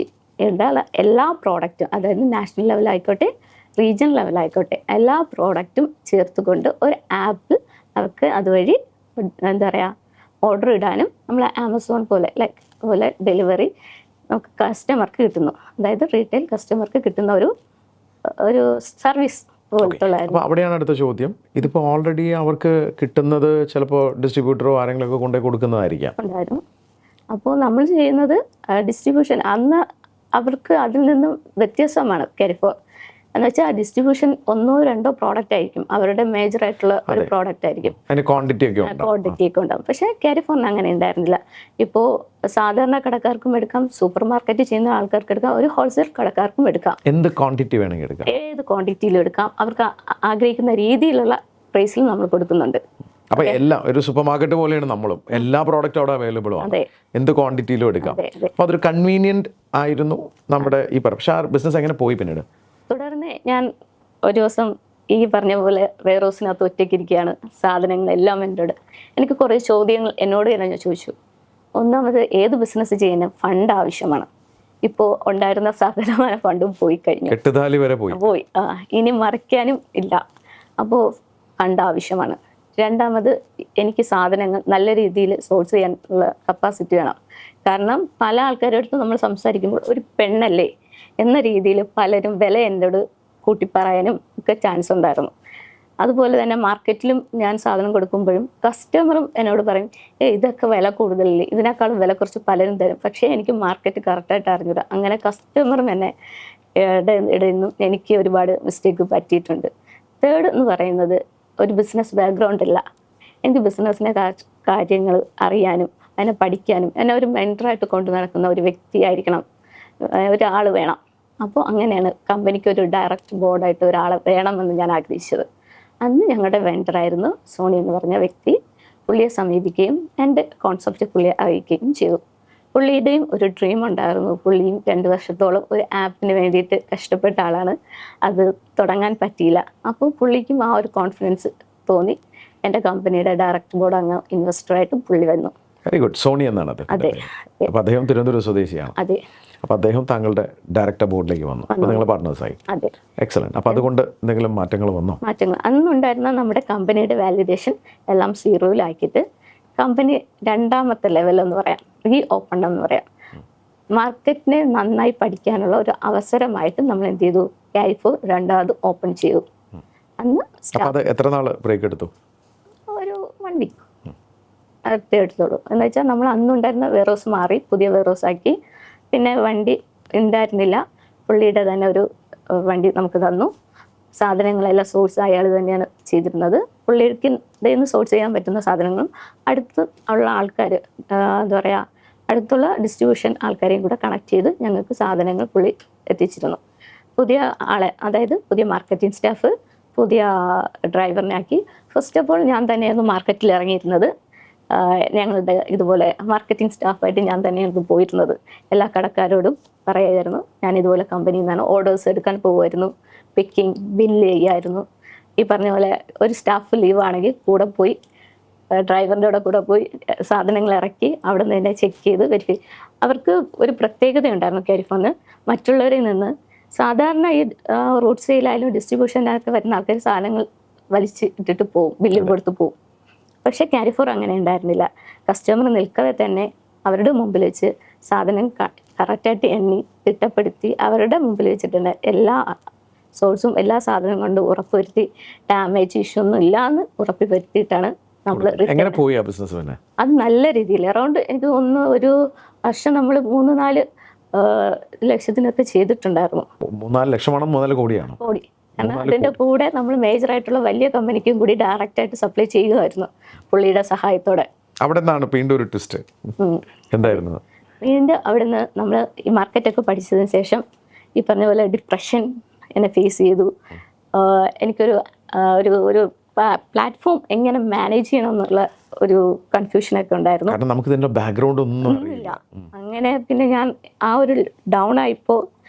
എല്ലാ പ്രോഡക്റ്റും, അതായത് നാഷണൽ ലെവലായിക്കോട്ടെ റീജിയണൽ ലെവലായിക്കോട്ടെ എല്ലാ പ്രോഡക്റ്റും ചേർത്തുകൊണ്ട് ഒരു ആപ്പ് അവർക്ക് അതുവഴി എന്താ പറയുക ഓർഡർ ഇടാനും നമ്മൾ ആമസോൺ പോലെ ഡെലിവറി നമുക്ക് കസ്റ്റമർക്ക് കിട്ടുന്നു. അതായത് റീറ്റെയിൽ കസ്റ്റമർക്ക് കിട്ടുന്ന ഒരു സർവീസ് പോലത്തുള്ള. അപ്പോൾ അവിടെയാണ് അടുത്ത ചോദ്യം. ഇതിപ്പോൾ ഓൾറെഡി അവർക്ക് കിട്ടുന്നത് ചിലപ്പോൾ ഡിസ്ട്രിബ്യൂട്ടറോ ആരെങ്കിലുമൊക്കെ കൊണ്ടുപോയി കൊടുക്കുന്നതായിരിക്കാം. ഉണ്ടായിരുന്നു. അപ്പോൾ നമ്മൾ ചെയ്യുന്നത് ഡിസ്ട്രിബ്യൂഷൻ. അന്ന് അവർക്ക് അതിൽ നിന്നും വ്യത്യസ്തമാണ് ക്യാരി ഫോർ എന്ന് വെച്ചാൽ ഡിസ്ട്രിബ്യൂഷൻ 1-2 പ്രോഡക്റ്റ് ആയിരിക്കും, അവരുടെ മേജർ ആയിട്ടുള്ള ഒരു പ്രോഡക്റ്റ് ആയിരിക്കും, ക്വാണ്ടിറ്റി ഒക്കെ ഉണ്ടാവും. പക്ഷേ ക്യാരി ഫോറിന് അങ്ങനെ ഉണ്ടായിരുന്നില്ല. ഇപ്പോൾ സാധാരണ കടക്കാർക്കും എടുക്കാം, സൂപ്പർ മാർക്കറ്റ് ചെയ്യുന്ന ആൾക്കാർക്ക് എടുക്കാം, ഒരു ഹോൾസെയിൽ കടക്കാർക്കും എടുക്കാം. എന്ത് ക്വാണ്ടിറ്റി വേണമെങ്കിൽ എടുക്കാം, ഏത് ക്വാണ്ടിറ്റിയിലും എടുക്കാം. അവർക്ക് ആഗ്രഹിക്കുന്ന രീതിയിലുള്ള പ്രൈസിൽ നമ്മൾ കൊടുക്കുന്നുണ്ട്. അപ്പോൾ എല്ലാം ഒരു സൂപ്പർ മാർക്കറ്റ് പോലെയാണ് നമ്മളും, എല്ലാ പ്രോഡക്റ്റും അവിടെ അവൈലബിൾ ആണ്, എന്ത് ക്വാണ്ടിറ്റിയിലും എടുക്കാം. അപ്പോൾ അതൊരു കൺവീനിയൻറ്റ് ആയിരുന്നു നമ്മുടെ ഈ പക്ഷേ ആ ബിസിനസ് എങ്ങനെ പോയി പിന്നീട്? തുടർന്ന് ഞാൻ ഒരു ദിവസം ഈ പറഞ്ഞ പോലെ വെയർഹൗസിനകത്ത് ഒറ്റയ്ക്കിരിക്കുകയാണ്, സാധനങ്ങളെല്ലാം എന്നോട്. എനിക്ക് കുറേ ചോദ്യങ്ങൾ എന്നോട് തന്നെ ഞാൻ ചോദിച്ചു. ഒന്നാമത്, ഏത് ബിസിനസ് ചെയ്യാനും ഫണ്ട് ആവശ്യമാണ്. ഇപ്പോൾ ഉണ്ടായിരുന്ന സകലമായ ഫണ്ടും പോയി കഴിഞ്ഞു, 8 താലി വരെ പോയി. ഇനി മറിക്കാനും ഇല്ല. അപ്പോൾ ഫണ്ട് ആവശ്യമാണ്. രണ്ടാമത്, എനിക്ക് സാധനങ്ങൾ നല്ല രീതിയിൽ സോഴ്സ് ചെയ്യാനുള്ള കപ്പാസിറ്റി വേണം. കാരണം പല ആൾക്കാരുടെ അടുത്ത് നമ്മൾ സംസാരിക്കുമ്പോൾ ഒരു പെണ്ണല്ലേ എന്ന രീതിയിൽ പലരും വില എന്നോട് കൂട്ടിപ്പറയാനും ഒക്കെ ചാൻസ് ഉണ്ടായിരുന്നു. അതുപോലെ തന്നെ മാർക്കറ്റിലും ഞാൻ സാധനം കൊടുക്കുമ്പോഴും കസ്റ്റമറും എന്നോട് പറയും, ഇതൊക്കെ വില കൂടുതലല്ലേ, ഇതിനേക്കാളും വില കുറച്ച് പലരും തരും. പക്ഷേ എനിക്ക് മാർക്കറ്റ് കറക്റ്റായിട്ട് അറിഞ്ഞൂടാ. അങ്ങനെ കസ്റ്റമറും എന്നെ ഇടയിൽ നിന്നും എനിക്ക് ഒരുപാട് മിസ്റ്റേക്ക് പറ്റിയിട്ടുണ്ട്. തേർഡ് എന്ന് പറയുന്നത്, ഒരു ബിസിനസ് ബാക്ക്ഗ്രൗണ്ട് ഇല്ല. എനിക്ക് ബിസിനസ്സിനെ കാര്യങ്ങൾ അറിയാനും അതിനെ പഠിക്കാനും എന്നെ ഒരു മെൻറ്ററായിട്ട് കൊണ്ടു നടക്കുന്ന ഒരു വ്യക്തിയായിരിക്കണം, ഒരാൾ വേണം. അപ്പോൾ അങ്ങനെയാണ് കമ്പനിക്ക് ഒരു ഡയറക്റ്റ് ബോർഡായിട്ട് ഒരാളെ വേണമെന്ന് ഞാൻ ആഗ്രഹിച്ചത്. അന്ന് ഞങ്ങളുടെ വെൻഡറായിരുന്നു സോണി എന്ന് പറഞ്ഞ വ്യക്തി. പുള്ളിയെ സമീപിക്കുകയും എൻ്റെ കോൺസെപ്റ്റ് പുള്ളിയെ അറിയിക്കുകയും ചെയ്തു. പുള്ളിയുടെയും ഒരു ഡ്രീം ഉണ്ടായിരുന്നു. പുള്ളിയും 2 വർഷത്തോളം ഒരു ആപ്പിന് വേണ്ടിയിട്ട് കഷ്ടപ്പെട്ട ആളാണ്. അത് തുടങ്ങാൻ പറ്റിയില്ല. അപ്പോൾ പുള്ളിക്കും ആ ഒരു കോൺഫിഡൻസ് തോന്നി. എൻ്റെ കമ്പനിയുടെ ഡയറക്റ്റ് ബോർഡ് അങ്ങ് ഇൻവെസ്റ്ററായിട്ട് പുള്ളി വന്നു. Very good. സോണി എന്നാണ് അത്. അതെ. അപ്പോൾ അദ്ദേഹം തിരുവനന്തപുരം സ്വദേശിയാണ്. അതെ. അപ്പോൾ അദ്ദേഹം താങ്കളുടെ ഡയറക്ടർ ബോർഡിലേക്ക് വന്നു. അപ്പോൾ നിങ്ങൾ പാർട്ട്നേഴ്സായി. അതെ. എക്സലന്റ്. അപ്പോൾ അതുകൊണ്ട് എന്തെങ്കിലും മാറ്റങ്ങൾ വന്നോ? മാറ്റങ്ങൾ അന്നുണ്ടായിരുന്ന നമ്മുടെ കമ്പനിയുടെ വാലിഡേഷൻ എല്ലാം 0-ലാക്കിയിട്ട് കമ്പനി 2ാമത്തെ ലെവൽ എന്ന് പറയാം, ഓപ്പൺ എന്ന് പറയാം. മാർക്കറ്റിനെ നന്നായി പഠിക്കാനുള്ള ഒരു അവസരമായിട്ട് നമ്മൾ എന്ത് ചെയ്തു, ക്യാരി ഫോർ 2ാമത് ഓപ്പൺ ചെയ്തു. അന്ന് അത് എത്ര നാൾ ബ്രേക്ക് എടുത്തു? ഒരു 1 വീക്ക്. അടുത്തേ എടുത്തുള്ളൂ. എന്ന് വെച്ചാൽ നമ്മൾ അന്നുണ്ടായിരുന്ന വെയർഹൗസ് മാറി പുതിയ വെയർഹൗസ് ആക്കി. പിന്നെ വണ്ടി ഉണ്ടായിരുന്നില്ല, പുള്ളിയുടെ തന്നെ ഒരു വണ്ടി നമുക്ക് തന്നു. സാധനങ്ങളെല്ലാം സോഴ്സ് അയാൾ തന്നെയാണ് ചെയ്തിരുന്നത്. പുള്ളിക്ക് ഇതിൽ നിന്ന് സോഴ്സ് ചെയ്യാൻ പറ്റുന്ന സാധനങ്ങളും അടുത്ത് ഉള്ള ആൾക്കാർ, എന്താ പറയുക, അടുത്തുള്ള ഡിസ്ട്രിബ്യൂഷൻ ആൾക്കാരെയും കൂടെ കണക്ട് ചെയ്ത് ഞങ്ങൾക്ക് സാധനങ്ങൾ പുള്ളി എത്തിച്ചിരുന്നു. പുതിയ ആളെ, അതായത് പുതിയ മാർക്കറ്റിംഗ് സ്റ്റാഫ്, പുതിയ ഡ്രൈവറിനെ ആക്കി. ഫസ്റ്റ് ഓഫ് ഓൾ ഞാൻ തന്നെയായിരുന്നു മാർക്കറ്റിൽ ഇറങ്ങിയിരുന്നത്. ഞങ്ങളുടെ ഇതുപോലെ മാർക്കറ്റിംഗ് സ്റ്റാഫായിട്ട് ഞാൻ തന്നെയായിരുന്നു പോയിരുന്നത്. എല്ലാ കടക്കാരോടും പറയുമായിരുന്നു ഞാൻ ഇതുപോലെ കമ്പനിയിൽ നിന്നാണ്, ഓർഡേഴ്സ് എടുക്കാൻ പോകുമായിരുന്നു, പിക്കിങ്, ബില്ല് ചെയ്യായിരുന്നു. ഈ പറഞ്ഞ പോലെ ഒരു സ്റ്റാഫ് ലീവ് ആണെങ്കിൽ കൂടെ പോയി, ഡ്രൈവറിൻ്റെ കൂടെ പോയി സാധനങ്ങൾ ഇറക്കി അവിടെ നിന്ന് തന്നെ ചെക്ക് ചെയ്ത് വെരിഫൈ. അവർക്ക് ഒരു പ്രത്യേകത ഉണ്ടായിരുന്നു കാരിഫോണിന് മറ്റുള്ളവരിൽ നിന്ന്. സാധാരണ ഈ റോഡ് സെയിലായാലും ഡിസ്ട്രിബ്യൂഷനകത്ത് വരുന്ന ആൾക്കാർ സാധനങ്ങൾ വലിച്ച് ഇട്ടിട്ട് പോവും, ബില്ല് കൊടുത്ത് പോവും. പക്ഷേ കാരിഫോർ അങ്ങനെ ഉണ്ടായിരുന്നില്ല. കസ്റ്റമർ നിൽക്കവേ തന്നെ അവരുടെ മുമ്പിൽ വെച്ച് സാധനം കറക്റ്റായിട്ട് എണ്ണി തിട്ടപ്പെടുത്തി അവരുടെ മുമ്പിൽ വെച്ചിട്ടുണ്ട് എല്ലാ സോഴ്സും എല്ലാ സാധനവും കൊണ്ട് ഉറപ്പുവരുത്തി ഡാമേജ് ഇഷ്യൂ ഒന്നും ഇല്ലാന്ന് ഉറപ്പുവരുത്തിയിട്ടാണ് നമ്മൾ. എങ്ങനെ പോയി ആ ബിസിനസ്? പിന്നെ അത് നല്ല രീതിയിൽ അറൗണ്ട് എനിക്ക് തോന്നുന്നു ഒരു വർഷം നമ്മൾ 3-4 ലക്ഷത്തിനൊക്കെ ചെയ്തിട്ടുണ്ടായിരുന്നു. 3-4 ലക്ഷമാണോ 3-4 കോടിയാണോ? കോടി. കാരണം അതിൻ്റെ കൂടെ നമ്മൾ മേജറായിട്ടുള്ള വലിയ കമ്പനിക്കും കൂടി ഡയറക്റ്റായിട്ട് സപ്ലൈ ചെയ്യുമായിരുന്നു പുള്ളിയുടെ സഹായത്തോടെ. അവിടെ നിന്നാണ് വീണ്ടും ഒരു ട്വിസ്റ്റ് എന്തായിരുന്നു? വീണ്ടും അവിടെ നിന്ന് നമ്മൾ ഈ മാർക്കറ്റൊക്കെ പഠിച്ചതിന് ശേഷം ഈ പറഞ്ഞ പോലെ ഡിപ്രഷൻ എന്നെ ഫേസ് ചെയ്തു. എനിക്കൊരു ഒരു പ്ലാറ്റ്ഫോം എങ്ങനെ മാനേജ് ചെയ്യണം എന്നുള്ള ഒരു കൺഫ്യൂഷനൊക്കെ ഉണ്ടായിരുന്നു. കാരണം നമുക്ക് ഇതിൻ്റെ ബാക്ക്ഗ്രൗണ്ട് ഒന്നും ഇല്ല. അങ്ങനെ പിന്നെ ഞാൻ ആ ഒരു ഡൗൺ ആയിപ്പോൾ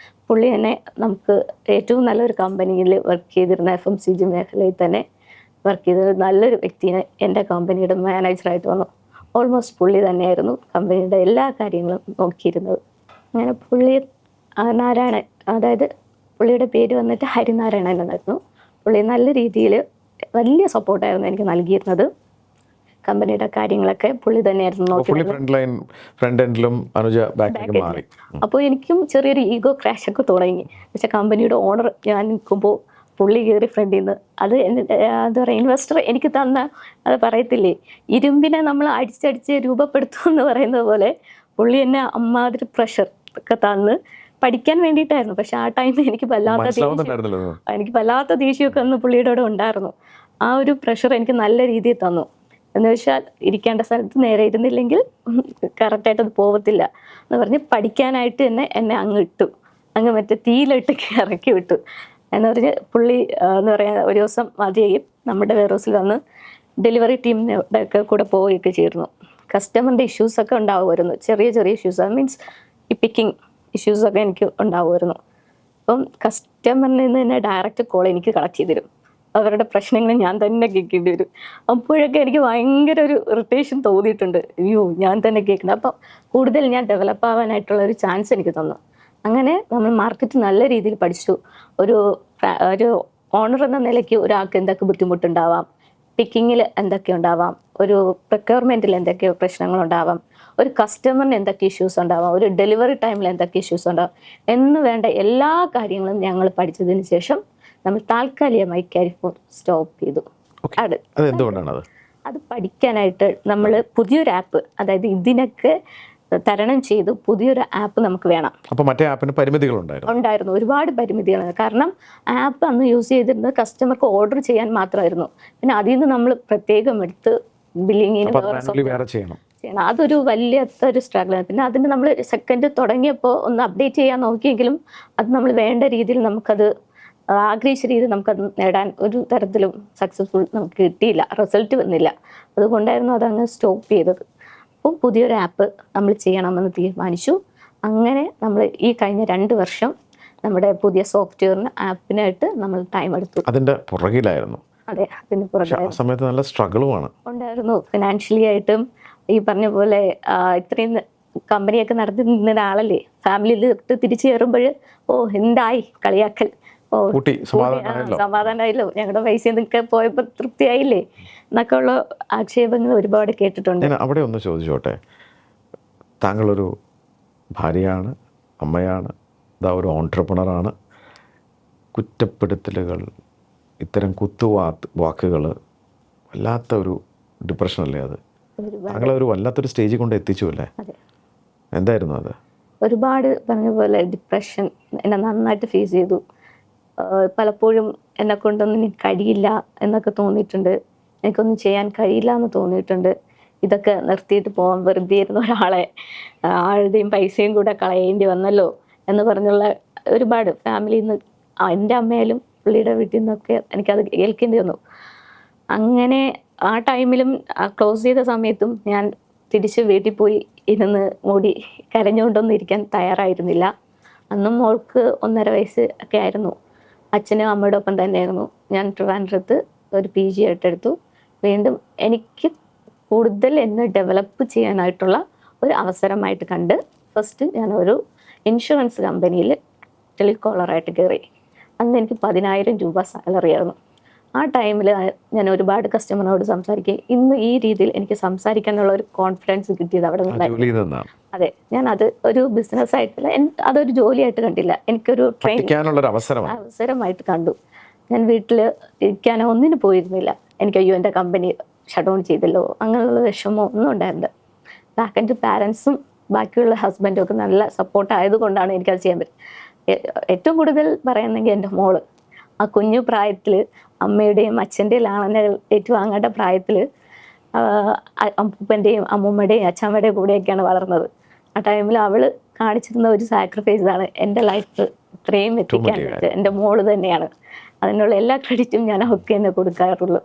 പുള്ളി എന്നെ നമുക്ക് ഏറ്റവും നല്ലൊരു കമ്പനിയിൽ വർക്ക് ചെയ്തിരുന്ന FMCG മേഖലയിൽ തന്നെ വർക്ക് ചെയ്ത നല്ലൊരു വ്യക്തിയെ എൻ്റെ കമ്പനിയുടെ മാനേജറായിട്ട് വന്നു. ഓൾമോസ്റ്റ് പുള്ളി തന്നെയായിരുന്നു കമ്പനിയുടെ എല്ലാ കാര്യങ്ങളും നോക്കിയിരുന്നത്. അങ്ങനെ പുള്ളി നാരായണൻ, അതായത് പുള്ളിയുടെ പേര് വന്നിട്ട് ഹരിനാരായണൻ എന്നായിരുന്നു. പുള്ളി നല്ല രീതിയിൽ വലിയ സപ്പോർട്ടായിരുന്നു എനിക്ക് നൽകിയിരുന്നത്. കമ്പനിയുടെ കാര്യങ്ങളൊക്കെ പുള്ളി തന്നെയായിരുന്നു നോക്കിയിരുന്നത്. അപ്പോൾ എനിക്കും ചെറിയൊരു ഈഗോ ക്രാഷ് ഒക്കെ തുടങ്ങി. പക്ഷെ കമ്പനിയുടെ ഓണർ ഞാൻ നിൽക്കുമ്പോൾ പുള്ളി കയറി ഫ്രണ്ടിൽ നിന്ന് അത് എന്താ പറയുക, ഇൻവെസ്റ്റർ എനിക്ക് തന്ന, അത് പറയത്തില്ലേ, ഇരുമ്പിനെ നമ്മൾ അടിച്ചടിച്ച് രൂപപ്പെടുത്തും എന്ന് പറയുന്നത് പോലെ പുള്ളി എന്നെ അമ്മാതിരി പ്രഷർ ഒക്കെ തന്ന് പഠിക്കാൻ വേണ്ടിയിട്ടായിരുന്നു. പക്ഷെ ആ ടൈമിൽ എനിക്ക് വല്ലാത്ത ദേഷ്യമൊക്കെ അന്ന് പുള്ളിയുടെ കൂടെ ഉണ്ടായിരുന്നു. ആ ഒരു പ്രഷർ എനിക്ക് നല്ല രീതിയിൽ തന്നു. എന്ന് വെച്ചാൽ ഇരിക്കേണ്ട സ്ഥലത്ത് നേരെ ഇരുന്നില്ലെങ്കിൽ കറക്റ്റായിട്ട് അത് പോകത്തില്ല എന്ന് പറഞ്ഞ് പഠിക്കാനായിട്ട് തന്നെ എന്നെ അങ്ങ് ഇട്ടു, അങ്ങ് മറ്റേ തീയിലിട്ട് ഇറക്കി വിട്ടു എന്ന് പറഞ്ഞ് പുള്ളി എന്ന് പറയാൻ ഒരു ദിവസം മതിയായും നമ്മുടെ വെയർഹൗസിൽ വന്ന് ഡെലിവറി ടീമിൻ്റെ ഒക്കെ കൂടെ പോവുകയൊക്കെ ചെയ്തിരുന്നു. കസ്റ്റമറിൻ്റെ ഇഷ്യൂസൊക്കെ ഉണ്ടാവുമായിരുന്നു, ചെറിയ ചെറിയ ഇഷ്യൂസ്, മീൻസ് ഈ പിക്കിങ് ഇഷ്യൂസൊക്കെ എനിക്ക് ഉണ്ടാവുമായിരുന്നു. അപ്പം കസ്റ്റമറിൽ നിന്ന് തന്നെ ഡയറക്റ്റ് കോൾ എനിക്ക് കളക്ട് ചെയ്തിരും. അവരുടെ പ്രശ്നങ്ങൾ ഞാൻ തന്നെ കേൾക്കേണ്ടി വരും. അപ്പോഴൊക്കെ എനിക്ക് ഭയങ്കര ഒരു ഇറിറ്റേഷൻ തോന്നിയിട്ടുണ്ട്. അയ്യോ, ഞാൻ തന്നെ കേൾക്കണം. അപ്പം കൂടുതൽ ഞാൻ ഡെവലപ്പ് ആവാനായിട്ടുള്ള ഒരു ചാൻസ് എനിക്ക് തന്നു. അങ്ങനെ നമ്മൾ മാർക്കറ്റ് നല്ല രീതിയിൽ പഠിച്ചു. ഒരു ഓണർ എന്ന നിലയ്ക്ക് ഒരാൾക്ക് എന്തൊക്കെ ബുദ്ധിമുട്ടുണ്ടാവാം, പിക്കിങ്ങിൽ എന്തൊക്കെ ഉണ്ടാവാം, ഒരു പ്രൊക്യൂർമെൻറ്റിൽ എന്തൊക്കെ പ്രശ്നങ്ങളുണ്ടാവാം, ഒരു കസ്റ്റമറിന് എന്തൊക്കെ ഇഷ്യൂസ് ഉണ്ടാവാം, ഒരു ഡെലിവറി ടൈമിൽ എന്തൊക്കെ ഇഷ്യൂസ് ഉണ്ടാവാം എന്ന് വേണ്ട എല്ലാ കാര്യങ്ങളും ഞങ്ങൾ പഠിച്ചതിന് ശേഷം നമ്മൾ താൽക്കാലികമായി കാരിഫോർ സ്റ്റോപ്പ് ചെയ്തു. അത് പഠിക്കാനായിട്ട് നമ്മൾ പുതിയൊരു ആപ്പ്, അതായത് ഇതിനൊക്കെ തരണം ചെയ്ത് പുതിയൊരു ആപ്പ് നമുക്ക് വേണം. അപ്പോൾ മറ്റേ ആപ്പിന് പരിമിതികളുണ്ടായിരുന്നു, ഒരുപാട് പരിമിതികളാണ്. കാരണം ആപ്പ് അന്ന് യൂസ് ചെയ്തിരുന്നത് കസ്റ്റമർക്ക് ഓർഡർ ചെയ്യാൻ മാത്രമായിരുന്നു. പിന്നെ അതിൽ നിന്ന് നമ്മൾ പ്രത്യേകം എടുത്ത് ബില്ലിങ്ങിന് ചെയ്യണം. അതൊരു വലിയൊരു സ്ട്രഗിളാണ്. പിന്നെ അതിന് നമ്മൾ സെക്കൻഡ് തുടങ്ങിയപ്പോൾ ഒന്ന് അപ്ഡേറ്റ് ചെയ്യാൻ നോക്കിയെങ്കിലും അത് നമ്മൾ വേണ്ട രീതിയിൽ നമുക്കത് ആഗ്രഹിച്ച രീതിയിൽ നമുക്കത് നേടാൻ ഒരു തരത്തിലും സക്സസ്ഫുൾ നമുക്ക് കിട്ടിയില്ല, റിസൾട്ട് വന്നില്ല. അതുകൊണ്ടായിരുന്നു അതങ്ങ് സ്റ്റോപ്പ് ചെയ്തത്. അപ്പോൾ പുതിയൊരു ആപ്പ് നമ്മൾ ചെയ്യണമെന്ന് തീരുമാനിച്ചു. അങ്ങനെ നമ്മൾ ഈ കഴിഞ്ഞ 2 വർഷം നമ്മുടെ പുതിയ സോഫ്റ്റ്വെയറിന് ആപ്പിനായിട്ട് നമ്മൾ ടൈം എടുത്തു. അതിൻ്റെ പുറകിലായിരുന്നു. അതെ, അതിൻ്റെ പുറകിലായിരുന്നു. സമയത്ത് നല്ല സ്ട്രഗിളുമാണ് ഉണ്ടായിരുന്നു. ഫിനാൻഷ്യലി ആയിട്ടും ഈ പറഞ്ഞ പോലെ ഇത്രയും കമ്പനിയൊക്കെ നടത്തി നിന്ന ഒരാളല്ലേ, ഫാമിലിയിൽ തിരിച്ചു കയറുമ്പോൾ എന്തായി കളിയാക്കൽ, സമാധാനമായല്ലോ, ഞങ്ങളുടെ പൈസ നിങ്ങൾക്ക് പോയപ്പോൾ തൃപ്തിയായില്ലേ എന്നൊക്കെ ഉള്ള ആക്ഷേപങ്ങൾ ഒരുപാട് കേട്ടിട്ടുണ്ട്. അവിടെ ഒന്ന് ചോദിച്ചോട്ടെ, താങ്കളൊരു ഭാര്യയാണ്, അമ്മയാണ്, ഒരു ഓൺട്രപ്രണറാണ്. കുറ്റപ്പെടുത്തലുകൾ, ഇത്തരം വാക്കുകൾ വല്ലാത്ത ഒരു ഡിപ്രഷനല്ലേ അത്? താങ്കളെ ഒരു വല്ലാത്തൊരു സ്റ്റേജിൽ കൊണ്ട് എത്തിച്ചു അല്ലേ? അതെ, എന്തായിരുന്നു അത്? ഒരുപാട് പറഞ്ഞ പോലെ ഡിപ്രഷൻ എന്നെ നന്നായിട്ട് ഫേസ് ചെയ്തു. പലപ്പോഴും എന്നെ കൊണ്ടൊന്നും ഇനി കഴിയില്ല എന്നൊക്കെ തോന്നിയിട്ടുണ്ട്. എനിക്കൊന്നും ചെയ്യാൻ കഴിയില്ല എന്ന് തോന്നിയിട്ടുണ്ട്. ഇതൊക്കെ നിർത്തിയിട്ട് പോകാൻ വെറുതെ ഇരുന്ന ഒരാളെ ആളുടെയും പൈസയും കൂടെ കളയേണ്ടി വന്നല്ലോ എന്ന് പറഞ്ഞുള്ള ഒരുപാട് ഫാമിലിയിൽ നിന്ന്, എൻ്റെ അമ്മയിലും പുള്ളിയുടെ വീട്ടിൽ നിന്നൊക്കെ എനിക്കത് കേൾക്കേണ്ടി വന്നു. അങ്ങനെ ആ ടൈമിലും ക്ലോസ് ചെയ്ത സമയത്തും ഞാൻ തിരിച്ച് വീട്ടിൽ പോയി ഇരുന്ന് മൂടി കരഞ്ഞുകൊണ്ടൊന്നും ഇരിക്കാൻ തയ്യാറായിരുന്നില്ല. അന്നും മോൾക്ക് 1.5 വയസ്സ് ഒക്കെ ആയിരുന്നു. അച്ഛനും അമ്മയുടെ ഒപ്പം തന്നെയായിരുന്നു. ഞാൻ ട്രിവാൻഡ്രത്ത് ഒരു PG ആയിട്ടെടുത്തു. വീണ്ടും എനിക്ക് കൂടുതൽ എന്നെ ഡെവലപ്പ് ചെയ്യാനായിട്ടുള്ള ഒരു അവസരമായിട്ട് കണ്ട് ഫസ്റ്റ് ഞാനൊരു ഇൻഷുറൻസ് കമ്പനിയിൽ ടെലികോളറായിട്ട് കയറി. അന്ന് എനിക്ക് 10,000 രൂപ സാലറി ആയിരുന്നു. ആ ടൈമിൽ ഞാൻ ഒരുപാട് കസ്റ്റമറിനോട് സംസാരിക്കുകയും ഇന്ന് ഈ രീതിയിൽ എനിക്ക് സംസാരിക്കാനുള്ള ഒരു കോൺഫിഡൻസ് കിട്ടിയത് അവിടെ നിന്നായിരുന്നു. അതെ, ഞാൻ അത് ഒരു ബിസിനസ് ആയിട്ടില്ല, അതൊരു ജോലിയായിട്ട് കണ്ടില്ല, എനിക്കൊരു അവസരമായിട്ട് കണ്ടു. ഞാൻ വീട്ടിൽ ഇരിക്കാനോ ഒന്നിനും പോയിരുന്നില്ല. എനിക്ക് അയ്യോ എൻ്റെ കമ്പനി ഷട്ട് ഡൗൺ ചെയ്തല്ലോ അങ്ങനെയുള്ള വിഷമോ ഒന്നും ഉണ്ടായിരുന്നില്ല. ബാക്ക് എൻ്റെ പാരൻസും ബാക്കിയുള്ള ഹസ്ബൻഡും ഒക്കെ നല്ല സപ്പോർട്ട് ആയതുകൊണ്ടാണ് എനിക്കത് ചെയ്യാൻ പറ്റും. ഏറ്റവും കൂടുതൽ പറയുന്നെങ്കിൽ എൻ്റെ മോള് ആ കുഞ്ഞു പ്രായത്തിൽ അമ്മയുടെയും അച്ഛൻ്റെയും ലാളനകൾ ഏറ്റുവാങ്ങേണ്ട പ്രായത്തിൽ അപ്പൂപ്പൻ്റെയും അമ്മൂമ്മയുടെയും അച്ഛമ്മയുടെയും കൂടെയൊക്കെയാണ് വളർന്നത്. ആ ടൈമിൽ അവൾ കാണിച്ചിരുന്ന ഒരു സാക്രിഫൈസാണ് എൻ്റെ ലൈഫ് ഇത്രയും എത്തിക്കാൻ പറ്റുന്നത്. എൻ്റെ മോള് തന്നെയാണ്. അതിനുള്ള എല്ലാ ക്രെഡിറ്റും ഞാൻ അവൾക്ക് തന്നെ കൊടുക്കാറുള്ളൂ.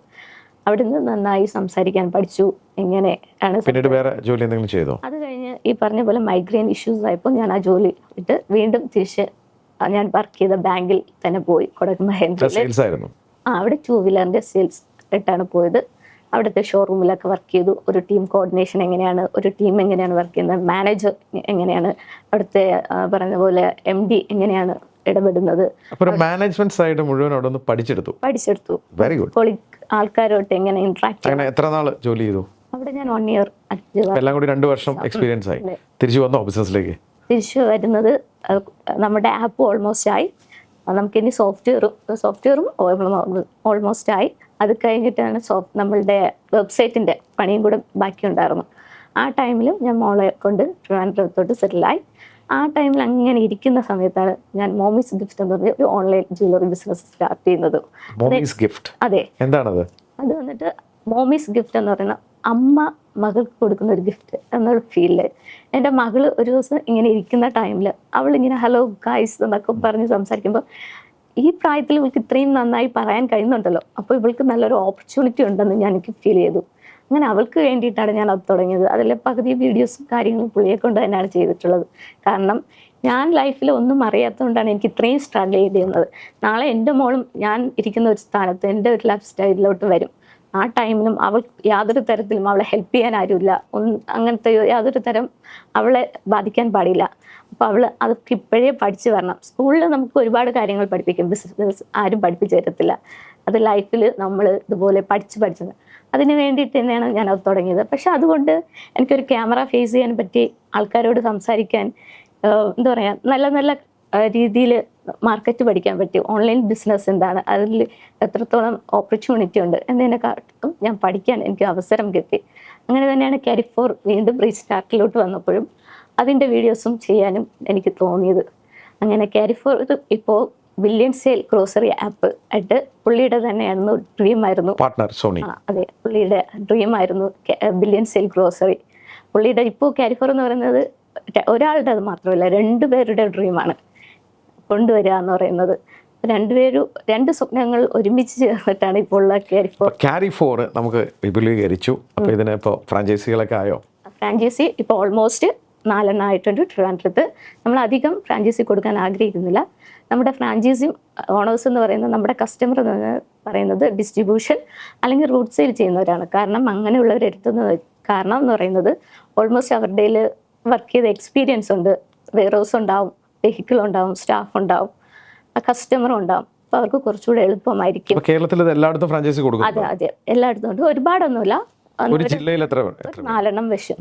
അവിടുന്ന് നന്നായി സംസാരിക്കാൻ പഠിച്ചു. എങ്ങനെയാണ് വേറെ ജോലി എന്തെങ്കിലും ചെയ്തോ? അത് കഴിഞ്ഞ് ഈ പറഞ്ഞ പോലെ മൈഗ്രെയിൻ ഇഷ്യൂസ് ആയപ്പോൾ ഞാൻ ആ ജോലി ഇട്ട് വീണ്ടും തിരിച്ച് ഞാൻ വർക്ക് ചെയ്ത ബാങ്കിൽ തന്നെ പോയി. കൊടക് മഹേന്ദ്രയിൽ അവിടെ 2 വീലറിൻ്റെ സെയിൽസ് ആയിട്ടാണ് പോയത്. അവിടുത്തെ ഷോറൂമിലൊക്കെ വർക്ക് ചെയ്തു. ഒരു ടീം കോർഡിനേഷൻ എങ്ങനെയാണ്, ഒരു ടീം എങ്ങനെയാണ് വർക്ക് ചെയ്യുന്നത്, മാനേജർ എങ്ങനെയാണ്, അവിടുത്തെ പറഞ്ഞ പോലെ MD എങ്ങനെയാണ് ഇടപെടുന്നത്, മാനേജ്മെന്റ് സൈഡ് മുഴുവൻ അവിടെ നിന്ന് പഠിച്ചെടുത്തു. Very good. കൊളീഗ് ആൾക്കാരോട്ട് എങ്ങനെ ഇന്ററാക്ട് ചെയ്യാം. എത്ര നാൾ ജോലി ചെയ്തു അവിടെ? ഞാൻ 1 ഇയർ. എല്ലാം കൂടി 2 വർഷം എക്സ്പീരിയൻസ് ആയി. തിരിച്ചു വന്നോ ബിസിനസ്സിലേക്ക്? തിരിച്ചു വരുന്നത് നമ്മുടെ ആപ്പ് ഓൾമോസ്റ്റ് ആയി. നമുക്കിനി സോഫ്റ്റ്വെയറും ഓൾമോസ്റ്റ് ആയി. അത് കഴിഞ്ഞിട്ടാണ് നമ്മളുടെ വെബ്സൈറ്റിൻ്റെ പണിയും കൂടെ ബാക്കിയുണ്ടായിരുന്നു. ആ ടൈമിൽ ഞാൻ മോളെ കൊണ്ട് ട്രിവാൻഡ്രത്തോട്ട് സെറ്റിലായി. ആ ടൈമിൽ അങ്ങനെ ഇരിക്കുന്ന സമയത്താണ് ഞാൻ മോമീസ് ഗിഫ്റ്റ് എന്ന് പറഞ്ഞ ഒരു ഓൺലൈൻ ജ്വല്ലറി ബിസിനസ് സ്റ്റാർട്ട് ചെയ്യുന്നത്. അതെ, എന്താണത്? അത് വന്നിട്ട് മോമീസ് ഗിഫ്റ്റ് എന്ന് പറയുന്ന അമ്മ മകൾക്ക് കൊടുക്കുന്ന ഒരു ഗിഫ്റ്റ് എന്നൊരു ഫീലില് എൻ്റെ മകള് ഒരു ദിവസം ഇങ്ങനെ ഇരിക്കുന്ന ടൈമിൽ അവളിങ്ങനെ ഹലോ ഗൈസ് എന്നൊക്കെ പറഞ്ഞ് സംസാരിക്കുമ്പോൾ ഈ പ്രായത്തിൽ ഇവൾക്ക് ഇത്രയും നന്നായി പറയാൻ കഴിയുന്നുണ്ടല്ലോ, അപ്പോൾ ഇവൾക്ക് നല്ലൊരു ഓപ്പർച്യൂണിറ്റി ഉണ്ടെന്ന് എനിക്ക് ഫീൽ ചെയ്തു. അങ്ങനെ അവൾക്ക് വേണ്ടിയിട്ടാണ് ഞാൻ അത് തുടങ്ങിയത്. അതിലെ പകുതി വീഡിയോസും കാര്യങ്ങളും പുള്ളിയെ കൊണ്ട് തന്നെയാണ് ചെയ്തിട്ടുള്ളത്. കാരണം ഞാൻ ലൈഫിൽ ഒന്നും അറിയാത്തതുകൊണ്ടാണ് എനിക്ക് ഇത്രയും സ്ട്രഗിൾ ചെയ്തിരുന്നത്. നാളെ എൻ്റെ മോളും ഞാൻ ഇരിക്കുന്ന ഒരു സ്ഥാനത്ത് എൻ്റെ ഒരു ലൈഫ് സ്റ്റൈലിലോട്ട് വരും. ആ ടൈമിലും അവൾ യാതൊരു തരത്തിലും അവളെ ഹെൽപ്പ് ചെയ്യാൻ ആരുമില്ല. അങ്ങനത്തെ യാതൊരു തരം അവളെ ബാധിക്കാൻ പാടില്ല. അപ്പോൾ അവൾ അതൊക്കെ ഇപ്പോഴേ പഠിച്ചു വരണം. സ്കൂളിൽ നമുക്ക് ഒരുപാട് കാര്യങ്ങൾ പഠിപ്പിക്കും, ബിസിനസ് ആരും പഠിപ്പിച്ചു തരത്തില്ല. അത് ലൈഫിൽ നമ്മൾ ഇതുപോലെ പഠിച്ചത് അതിന് വേണ്ടിയിട്ട് തന്നെയാണ് ഞാനത് തുടങ്ങിയത്. പക്ഷെ അതുകൊണ്ട് എനിക്കൊരു ക്യാമറ ഫേസ് ചെയ്യാൻ പറ്റി, ആൾക്കാരോട് സംസാരിക്കാൻ, എന്താ പറയുക, നല്ല നല്ല രീതിയിൽ മാർക്കറ്റ് പഠിക്കാൻ പറ്റി. ഓൺലൈൻ ബിസിനസ് എന്താണ്, അതിൽ എത്രത്തോളം ഓപ്പർച്യൂണിറ്റി ഉണ്ട് എന്നതിനെക്കാട്ടും ഞാൻ പഠിക്കാൻ എനിക്ക് അവസരം കിട്ടി. അങ്ങനെ തന്നെയാണ് കാരിഫോർ വീണ്ടും റീസ്റ്റാർട്ടിലോട്ട് വന്നപ്പോഴും അതിൻ്റെ വീഡിയോസും ചെയ്യാനും എനിക്ക് തോന്നിയത്. അങ്ങനെ കാരിഫോർ ഇപ്പോൾ ബില്യൺ സെയിൽ ഗ്രോസറി ആപ്പ് ആയിട്ട് പുള്ളിയുടെ തന്നെയായിരുന്നു ഡ്രീമായിരുന്നു. Partner Sony. അതെ, പുള്ളിയുടെ ഡ്രീമായിരുന്നു ബില്യൺ സെയിൽ ഗ്രോസറി. പുള്ളിയുടെ ഇപ്പോൾ കാരിഫോർ എന്ന് പറയുന്നത് ഒരാളുടെ അത് മാത്രമല്ല, 2 പേരുടെ ഡ്രീമാണ് കൊണ്ടുവരിക എന്ന് പറയുന്നത്. 2 സ്വപ്നങ്ങൾ ഒരുമിച്ച് ചേർന്നിട്ടാണ് ഇപ്പോൾ ഉള്ള കാരിഫോർ നമുക്ക് വിപുലീകരിച്ചു. അപ്പോൾ ഇതിന് ഇപ്പോൾ ഫ്രാഞ്ചൈസികളൊക്കെ ആയോ? ഫ്രാഞ്ചൈസി ഇപ്പോൾ ഓൾമോസ്റ്റ് 4 ആയിട്ടുണ്ട് ട്രിവാൻഡ്രത്ത്. നമ്മൾ അധികം ഫ്രാഞ്ചൈസി കൊടുക്കാൻ ആഗ്രഹിക്കുന്നില്ല. നമ്മുടെ ഫ്രാഞ്ചൈസി ഓണേഴ്സ് എന്ന് പറയുന്നത്, നമ്മുടെ കസ്റ്റമർ എന്ന് പറയുന്നത് ഡിസ്ട്രിബ്യൂഷൻ അല്ലെങ്കിൽ റൂട്ട് സെയിൽ ചെയ്യുന്നവരാണ്. കാരണം അങ്ങനെയുള്ളവരെടുത്തുന്നത് കാരണം എന്ന് പറയുന്നത് ഓൾമോസ്റ്റ് അവരുടെ വർക്ക് ചെയ്ത എക്സ്പീരിയൻസ് ഉണ്ട്. വെയർഹൗസ് ഉണ്ടാവും, വെഹിക്കിൾ ഉണ്ടാവും, സ്റ്റാഫ് ഉണ്ടാവും, കസ്റ്റമർ ഉണ്ടാവും. അപ്പോൾ അവർക്ക് കുറച്ചുകൂടെ എളുപ്പമായിരിക്കും. കേരളത്തിൽ എല്ലായിടത്തും ഫ്രാഞ്ചൈസി കൊടുക്കും? അതെ അതെ, എല്ലായിടത്തും ഉണ്ട്. ഒരുപാടൊന്നുമില്ല, ഒരു ജില്ലയിൽ എത്ര? 4 വെച്ച്.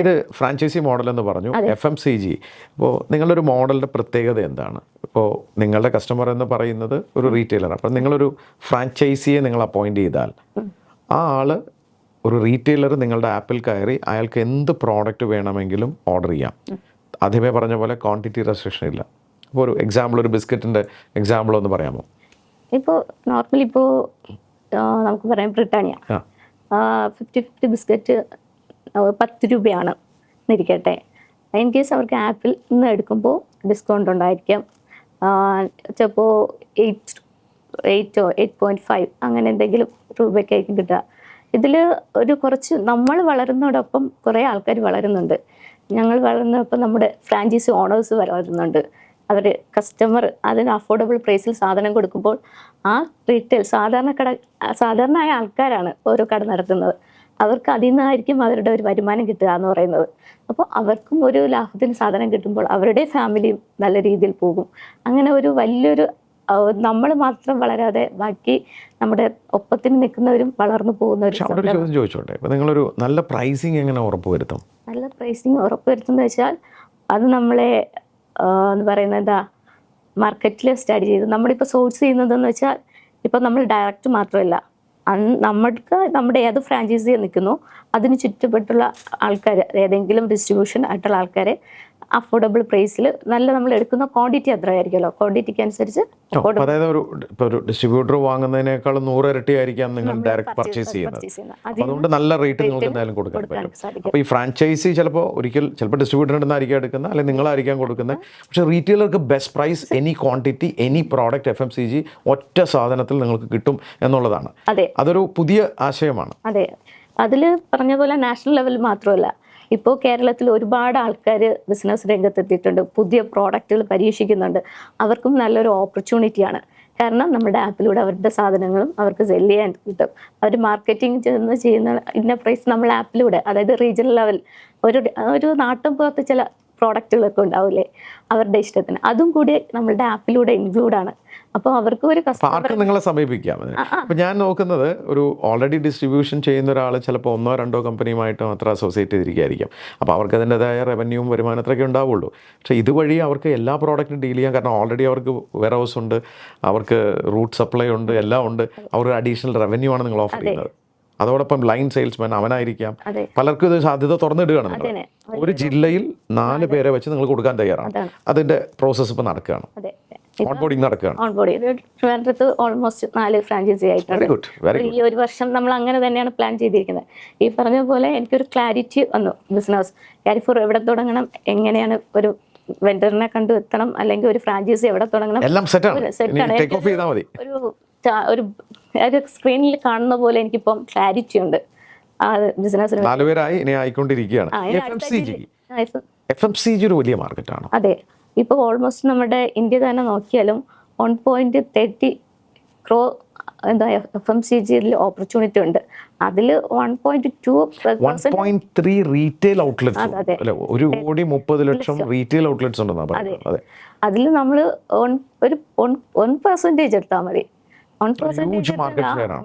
ഇത് ഫ്രാഞ്ചൈസി മോഡൽ എന്ന് പറഞ്ഞു. FMCG, ഇപ്പോൾ നിങ്ങളുടെ ഒരു മോഡലിന്റെ പ്രത്യേകത എന്താണ്? ഇപ്പോൾ നിങ്ങളുടെ കസ്റ്റമർ എന്ന് പറയുന്നത് ഒരു റീറ്റെയിലറാണ്. അപ്പം നിങ്ങളൊരു ഫ്രാഞ്ചൈസിയെ നിങ്ങൾ അപ്പോയിന്റ് ചെയ്താൽ ആ ആള് ഒരു റീറ്റെയിലർ നിങ്ങളുടെ ആപ്പിൽ കയറി അയാൾക്ക് എന്ത് പ്രോഡക്റ്റ് വേണമെങ്കിലും ഓർഡർ ചെയ്യാം. ആദ്യമേ പറഞ്ഞ പോലെ ക്വാണ്ടിറ്റി റെസ്ട്രിക്ഷൻ ഇല്ല. അപ്പോൾ ഒരു എക്സാമ്പിൾ, ഒരു ബിസ്ക്കറ്റിൻ്റെ എക്സാമ്പിൾ ഒന്ന് പറയാമോ? ഇപ്പോൾ നോർമലി ഇപ്പോൾ നമുക്ക് പറയാം ബ്രിട്ടാനിയ 50-50 ബിസ്ക്കറ്റ് 10 രൂപയാണ് എന്നിരിക്കട്ടെ. ഇൻ കേസ് അവർക്ക് ആപ്പിൽ നിന്ന് എടുക്കുമ്പോൾ ഡിസ്കൗണ്ട് ഉണ്ടായിരിക്കാം. ചിലപ്പോൾ 8.5 അങ്ങനെ എന്തെങ്കിലും രൂപയ്ക്കായിരിക്കും കിട്ടുക. ഇതിൽ ഒരു കുറച്ച് നമ്മൾ വളരുന്നതോടൊപ്പം കുറേ ആൾക്കാർ വളരുന്നുണ്ട്. ഞങ്ങൾ വളർന്നപ്പോൾ നമ്മുടെ ഫ്രാഞ്ചൈസി ഓണേഴ്സ് വളരുന്നുണ്ട്. അവർ കസ്റ്റമർ അതിന് അഫോർഡബിൾ പ്രൈസിൽ സാധനം കൊടുക്കുമ്പോൾ ആ റീറ്റെയിൽ സാധാരണയായ ആൾക്കാരാണ് ഓരോ കട നടത്തുന്നത്. അവർക്ക് അതിൽ നിന്നായിരിക്കും അവരുടെ ഒരു വരുമാനം കിട്ടുക എന്ന് പറയുന്നത്. അപ്പോൾ അവർക്കും ഒരു ലാഭത്തിന് സാധനം കിട്ടുമ്പോൾ അവരുടെ ഫാമിലിയും നല്ല രീതിയിൽ പോകും. അങ്ങനെ ഒരു വലിയൊരു നമ്മൾ മാത്രം വളരാതെ ബാക്കി നമ്മുടെ ഒപ്പത്തിന് നിൽക്കുന്നവരും വളർന്നു പോകുന്ന ഒരു ചോദ്യം ചോദിച്ചോട്ടെ. അപ്പോൾ നിങ്ങളൊരു നല്ല പ്രൈസിങ് എങ്ങനെ ഉറപ്പുവരുത്തും? നല്ല പ്രൈസിങ് ഉറപ്പുവരുത്തുന്നത് വെച്ചാൽ അത് നമ്മളെ എന്ന് പറയുന്നത് എന്താ മാർക്കറ്റിൽ സ്റ്റഡി ചെയ്ത് നമ്മളിപ്പോൾ സോഴ്സ് ചെയ്യുന്നതെന്ന് വെച്ചാൽ ഇപ്പോൾ നമ്മൾ ഡയറക്റ്റ് മാത്രമല്ല, നമ്മൾക്ക് നമ്മുടെ ഏത് ഫ്രാഞ്ചൈസിയിൽ നിൽക്കുന്നു അതിന് ചുറ്റുപറ്റുള്ള ആൾക്കാർ, ഏതെങ്കിലും ഡിസ്ട്രിബ്യൂഷൻ ആയിട്ടുള്ള ആൾക്കാരെ അഫോർഡബിൾ പ്രൈസിൽ നല്ല നമ്മൾ എടുക്കുന്ന ക്വാണ്ടിറ്റി അത്ര ആയിരിക്കുമല്ലോ, ക്വാണ്ടിറ്റിക്ക് അനുസരിച്ച്. അതായത് ഒരു ഡിസ്ട്രിബ്യൂട്ടർ വാങ്ങുന്നതിനേക്കാളും 100 ഇരട്ടി ആയിരിക്കാം നിങ്ങൾ ഡയറക്റ്റ് പർച്ചേസ് ചെയ്യുന്നത്. അതുകൊണ്ട് നല്ല റേറ്റ് നിങ്ങൾക്ക് എന്തായാലും കൊടുക്കാൻ പറ്റും. അപ്പോൾ ഈ ഫ്രാഞ്ചൈസി ചിലപ്പോൾ ഡിസ്ട്രിബ്യൂട്ടറിൽ നിന്നായിരിക്കും എടുക്കുന്നത്, അല്ലെങ്കിൽ നിങ്ങളായിരിക്കാം കൊടുക്കുന്നത്. പക്ഷേ റീറ്റെയിലർക്ക് best price, any quantity, any product FMCG ഒറ്റ സാധനത്തിൽ നിങ്ങൾക്ക് കിട്ടും എന്നുള്ളതാണ്. അതൊരു പുതിയ ആശയമാണ്. അതെ, അതിൽ പറഞ്ഞ പോലെ നാഷണൽ ലെവൽ മാത്രമല്ല, ഇപ്പോൾ കേരളത്തിൽ ഒരുപാട് ആൾക്കാർ ബിസിനസ് രംഗത്തെത്തിയിട്ടുണ്ട്, പുതിയ പ്രോഡക്റ്റുകൾ പരീക്ഷിക്കുന്നുണ്ട്. അവർക്കും നല്ലൊരു ഓപ്പർച്യൂണിറ്റിയാണ്. കാരണം നമ്മുടെ ആപ്പിലൂടെ അവരുടെ സാധനങ്ങളും അവർക്ക് സെല് ചെയ്യാൻ കിട്ടും. അവർ മാർക്കറ്റിംഗ് ചെയ്യുന്ന ഇന്ന പ്രൈസ് നമ്മൾ ആപ്പിലൂടെ, അതായത് റീജിയണൽ ലെവൽ ഒരു നാട്ടിൻ പുറത്ത് ചില പ്രോഡക്റ്റുകളൊക്കെ ഉണ്ടാവില്ലേ അവരുടെ ഇഷ്ടത്തിന്, അതും കൂടി നമ്മളുടെ ആപ്പിലൂടെ ഇൻക്ലൂഡാണ്. അപ്പോൾ അവർക്ക് ഒരു ആർക്ക് നിങ്ങളെ സമീപിക്കാം. അപ്പോൾ ഞാൻ നോക്കുന്നത് ഒരു ഓൾറെഡി ഡിസ്ട്രിബ്യൂഷൻ ചെയ്യുന്ന ഒരാൾ ചിലപ്പോൾ 1-2 കമ്പനിയുമായിട്ട് മാത്രം അസോസിയേറ്റ് ചെയ്തിരിക്കുകയായിരിക്കും. അപ്പോൾ അവർക്ക് അതിൻ്റെതായ റവന്യൂവും വരുമാനത്തിലൊക്കെ ഉണ്ടാവുള്ളൂ. പക്ഷേ ഇതുവഴി അവർക്ക് എല്ലാ പ്രോഡക്റ്റും ഡീൽ ചെയ്യാം. കാരണം ഓൾറെഡി അവർക്ക് വെയർ ഹൗസ് ഉണ്ട്, അവർക്ക് റൂട്ട് സപ്ലൈ ഉണ്ട്, എല്ലാം ഉണ്ട്. അവർക്ക് അഡീഷണൽ റവന്യൂ ആണ് നിങ്ങൾ ഓഫർ ചെയ്യുന്നത്. അതോടൊപ്പം ലൈൻ സെയിൽസ്മാൻ അവനായിരിക്കാം. പലർക്കും ഇത് സാധ്യത തുറന്നിടുകയാണ്. നിങ്ങൾ ഒരു ജില്ലയിൽ 4 പേരെ വെച്ച് നിങ്ങൾ കൊടുക്കാൻ തയ്യാറാണ്. അതിൻ്റെ പ്രോസസ്സ് ഇപ്പോൾ നടക്കുകയാണ്, ഓൺബോർഡിംഗ് നടക്കുകയാണ്. ഓൾമോസ്റ്റ് 4 ഫ്രാഞ്ചൈസി ആയിട്ടുണ്ട്. ഈ ഒരു വർഷം നമ്മൾ അങ്ങനെ തന്നെയാണ് പ്ലാൻ ചെയ്തിരിക്കുന്നത്. ഈ പറഞ്ഞ പോലെ എനിക്കൊരു ക്ലാരിറ്റി വന്നു. ബിസിനസ് കാരിഫോർ എവിടെ തുടങ്ങണം, എങ്ങനെയാണ് ഒരു വെണ്ടറിനെ കണ്ടെത്തണം, അല്ലെങ്കിൽ ഒരു ഫ്രാഞ്ചൈസി എവിടെ തുടങ്ങണം, എല്ലാം സെറ്റാണ്. ഒരു സ്ക്രീനിൽ കാണുന്ന പോലെ എനിക്കിപ്പം ക്ലാരിറ്റി ഉണ്ട് ബിസിനസ്സിന്. 4 പേരായി ഇനി ആയിക്കൊണ്ടിരിക്കുകയാണ്. FMCG ഒരു വലിയ മാർക്കറ്റാണ്. അതെ, ഇപ്പോൾ ഓൾമോസ്റ്റ് നമ്മുടെ ഇന്ത്യ തന്നെ നോക്കിയാലും 1.30 crore എന്താ FMCG ഓപ്പർച്യൂണിറ്റി ഉണ്ട്. അതിൽ 1.3 റീറ്റെയിൽ ഔട്ട്ലെറ്റ്സ്, 1,30,00,000 റീറ്റെയിൽ ഔട്ട്ലെറ്റ്സ് ഉണ്ടെന്നാണ് പറയുന്നത്. അതിൽ നമ്മൾ ഒരു 1% എടുത്താൽ മതി.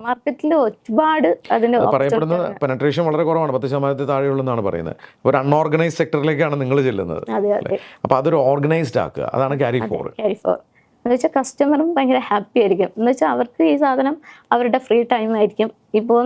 മാർക്കറ്റിൽ ഒരുപാട് അതിന് പറയപ്പെടുന്നത് പെനട്രേഷൻ വളരെ കുറവാണ്, 10% താഴെയുള്ളതാണ് പറയുന്നത്. ഒരു അൺഓർഗനൈസ്ഡ് സെക്ടറിലേക്കാണ് നിങ്ങൾ ചെല്ലുന്നത്. അപ്പോൾ അതൊരു ഓർഗനൈസ്ഡ് ആക്കുക, അതാണ് കാരിഫോർ. എന്ന് വെച്ചാൽ കസ്റ്റമറും ഭയങ്കര ഹാപ്പി ആയിരിക്കും. എന്ന് വെച്ചാൽ അവർക്ക് ഈ സാധനം അവരുടെ ഫ്രീ ടൈം ആയിരിക്കും. ഇപ്പോൾ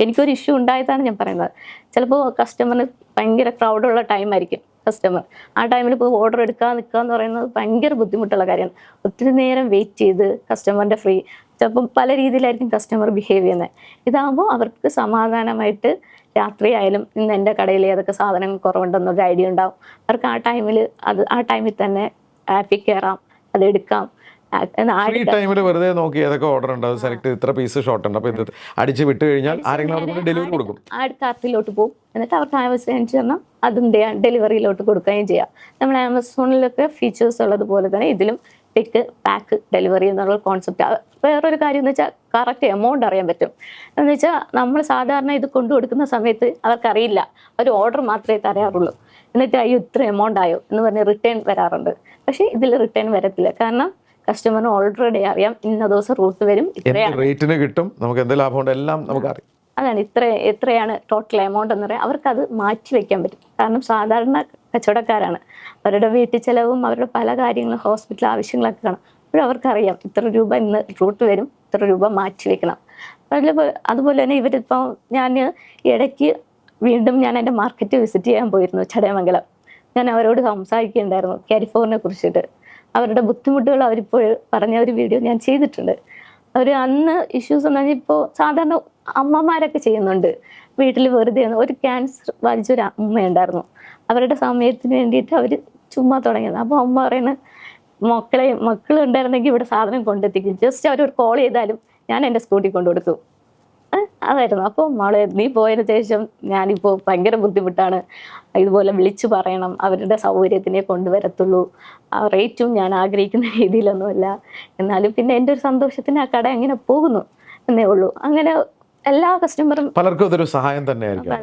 എനിക്കൊരു ഇഷ്യൂ ഉണ്ടായതാണ് ഞാൻ പറയുന്നത്. ചിലപ്പോൾ കസ്റ്റമറിന് ഭയങ്കര ക്രൗഡുള്ള ടൈം ആയിരിക്കും. കസ്റ്റമർ ആ ടൈമിൽ ഇപ്പോൾ ഓർഡർ എടുക്കാൻ നിൽക്കുക എന്ന് പറയുന്നത് ഭയങ്കര ബുദ്ധിമുട്ടുള്ള കാര്യമാണ്. ഒത്തിരി നേരം വെയിറ്റ് ചെയ്ത് കസ്റ്റമറിൻ്റെ ഫ്രീ ചിലപ്പം പല രീതിയിലായിരിക്കും കസ്റ്റമർ ബിഹേവ് ചെയ്യുന്നത്. ഇതാകുമ്പോൾ അവർക്ക് സമാധാനമായിട്ട് രാത്രി ആയാലും ഇന്ന് എൻ്റെ കടയിൽ ഏതൊക്കെ സാധനങ്ങൾ കുറവുണ്ടെന്നൊരു ഐഡിയ ഉണ്ടാവും. അവർക്ക് ആ ടൈമിൽ തന്നെ ആപ്പിൽ കയറാം, അതെടുക്കാം. വെറുതെ നോക്കി ഏതൊക്കെ ഓർഡർ ഉണ്ട്, അത് സെലക്ട് ഇത്ര പീസ് ഷോർട്ട് ഉണ്ട്, അപ്പോൾ ഇത് അടിച്ച് വിട്ട് കഴിഞ്ഞാൽ ആരെങ്കിലും ഡെലിവറി കൊടുക്കും. ആ കാർട്ടിലോട്ട് പോകും. എന്നിട്ട് അവർക്ക് ആവശ്യം പറഞ്ഞാൽ അതും ഡെലിവറിയിലോട്ട് കൊടുക്കുകയും ചെയ്യാം. നമ്മൾ ആമസോണിലൊക്കെ ഫീച്ചേഴ്സ് ഉള്ളതുപോലെ തന്നെ ഇതിലും പിക്ക് പാക്ക് ഡെലിവറി എന്നുള്ള കോൺസെപ്റ്റ്. വേറൊരു കാര്യം എന്ന് വെച്ചാൽ കറക്റ്റ് എമൗണ്ട് അറിയാൻ പറ്റും. എന്ന് വെച്ചാൽ നമ്മൾ സാധാരണ ഇത് കൊണ്ടു കൊടുക്കുന്ന സമയത്ത് അവർക്കറിയില്ല, ഒരു ഓർഡർ മാത്രമേ തരാറുള്ളൂ. എന്നിട്ട് അയ്യോ ഇത്ര എമൗണ്ട് ആയോ എന്ന് പറഞ്ഞ് റിട്ടേൺ വരാറുണ്ട്. പക്ഷേ ഇതിൽ റിട്ടേൺ വരത്തില്ല. കാരണം കസ്റ്റമറിന് ഓൾറെഡി അറിയാം ഇന്ന ദിവസം റൂട്ട് വരും, റേറ്റിന് കിട്ടും, നമുക്ക് എന്ത് ലാഭമുണ്ട് എല്ലാം നമുക്കറിയാം. അതാണ് എത്രയാണ് ടോട്ടൽ എമൗണ്ട് എന്ന് പറയാം. അവർക്കത് മാറ്റി വെക്കാൻ പറ്റും. കാരണം സാധാരണ കച്ചവടക്കാരാണ്, അവരുടെ വീട്ടിൽ ചിലവും അവരുടെ പല കാര്യങ്ങളും ഹോസ്പിറ്റൽ ആവശ്യങ്ങളൊക്കെ കാണും. അപ്പോഴും അവർക്കറിയാം ഇത്ര രൂപ ഇന്ന് റൂട്ട് വരും, ഇത്ര രൂപ മാറ്റി വെക്കണം. അതുപോലെ തന്നെ ഇവരിപ്പോൾ ഞാൻ ഇടയ്ക്ക് വീണ്ടും ഞാൻ എൻ്റെ മാർക്കറ്റ് വിസിറ്റ് ചെയ്യാൻ പോയിരുന്നു ചടയമംഗലം. ഞാൻ അവരോട് സംസാരിക്കുകയുണ്ടായിരുന്നു കാലിഫോർണിനെ കുറിച്ചിട്ട്. അവരുടെ ബുദ്ധിമുട്ടുകൾ അവരിപ്പോൾ പറഞ്ഞ ഒരു വീഡിയോ ഞാൻ ചെയ്തിട്ടുണ്ട്. അവർ അന്ന് ഇഷ്യൂസ് എന്ന് പറഞ്ഞാൽ ഇപ്പോൾ സാധാരണ അമ്മമാരൊക്കെ ചെയ്യുന്നുണ്ട് വീട്ടിൽ വെറുതെ. ഒരു ക്യാൻസർ ബാധിച്ചൊരു അമ്മയുണ്ടായിരുന്നു. അവരുടെ സമയത്തിന് വേണ്ടിയിട്ട് അവർ ചുമ്മാ തുടങ്ങിയത്. അപ്പോൾ അമ്മ പറയുന്നത് മക്കൾ ഉണ്ടായിരുന്നെങ്കിൽ ഇവിടെ സാധനം കൊണ്ടെത്തിക്കും, ജസ്റ്റ് അവരൊരു കോൾ ചെയ്താലും ഞാൻ എൻ്റെ സ്കൂട്ടി കൊണ്ടു കൊടുക്കും. അതായിരുന്നു. അപ്പോൾ മോളെ നീ പോയതിന് ശേഷം ഞാനിപ്പോൾ ഭയങ്കര ബുദ്ധിമുട്ടാണ്, ഇതുപോലെ വിളിച്ചു പറയണം, അവരുടെ സൗകര്യത്തിനെ കൊണ്ടുവരത്തുള്ളൂ, ആ റേറ്റും ഞാൻ ആഗ്രഹിക്കുന്ന രീതിയിലൊന്നുമല്ല, എന്നാലും പിന്നെ എൻ്റെ ഒരു സന്തോഷത്തിന് ആ കട അങ്ങനെ പോകുന്നു എന്നേ ഉള്ളൂ. അങ്ങനെ എല്ലാ കസ്റ്റമറും പലർക്കും ഇതൊരു സഹായം തന്നെയായിരിക്കും.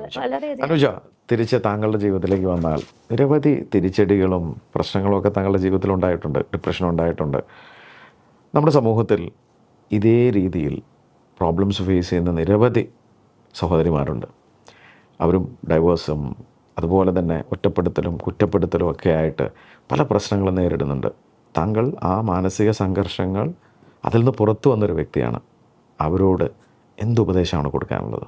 അനുജ, തിരിച്ച് താങ്കളുടെ ജീവിതത്തിലേക്ക് വന്നാൽ നിരവധി തിരിച്ചടികളും പ്രശ്നങ്ങളും ഒക്കെ താങ്കളുടെ ജീവിതത്തിൽ ഉണ്ടായിട്ടുണ്ട്, ഡിപ്രഷൻ ഉണ്ടായിട്ടുണ്ട്. നമ്മുടെ സമൂഹത്തിൽ ഇതേ രീതിയിൽ പ്രോബ്ലംസ് ഫേസ് ചെയ്യുന്ന നിരവധി സഹോദരിമാരുണ്ട്. അവരും ഡൈവേഴ്സും അതുപോലെ തന്നെ ഒറ്റപ്പെടുത്തലും കുറ്റപ്പെടുത്തലും ഒക്കെ ആയിട്ട് പല പ്രശ്നങ്ങളും നേരിടുന്നുണ്ട്. താങ്കൾ ആ മാനസിക സംഘർഷങ്ങൾ അതിൽ നിന്ന് പുറത്തു വന്നൊരു വ്യക്തിയാണ്. അവരോട് എന്തുപദേശമാണ് കൊടുക്കാനുള്ളത്?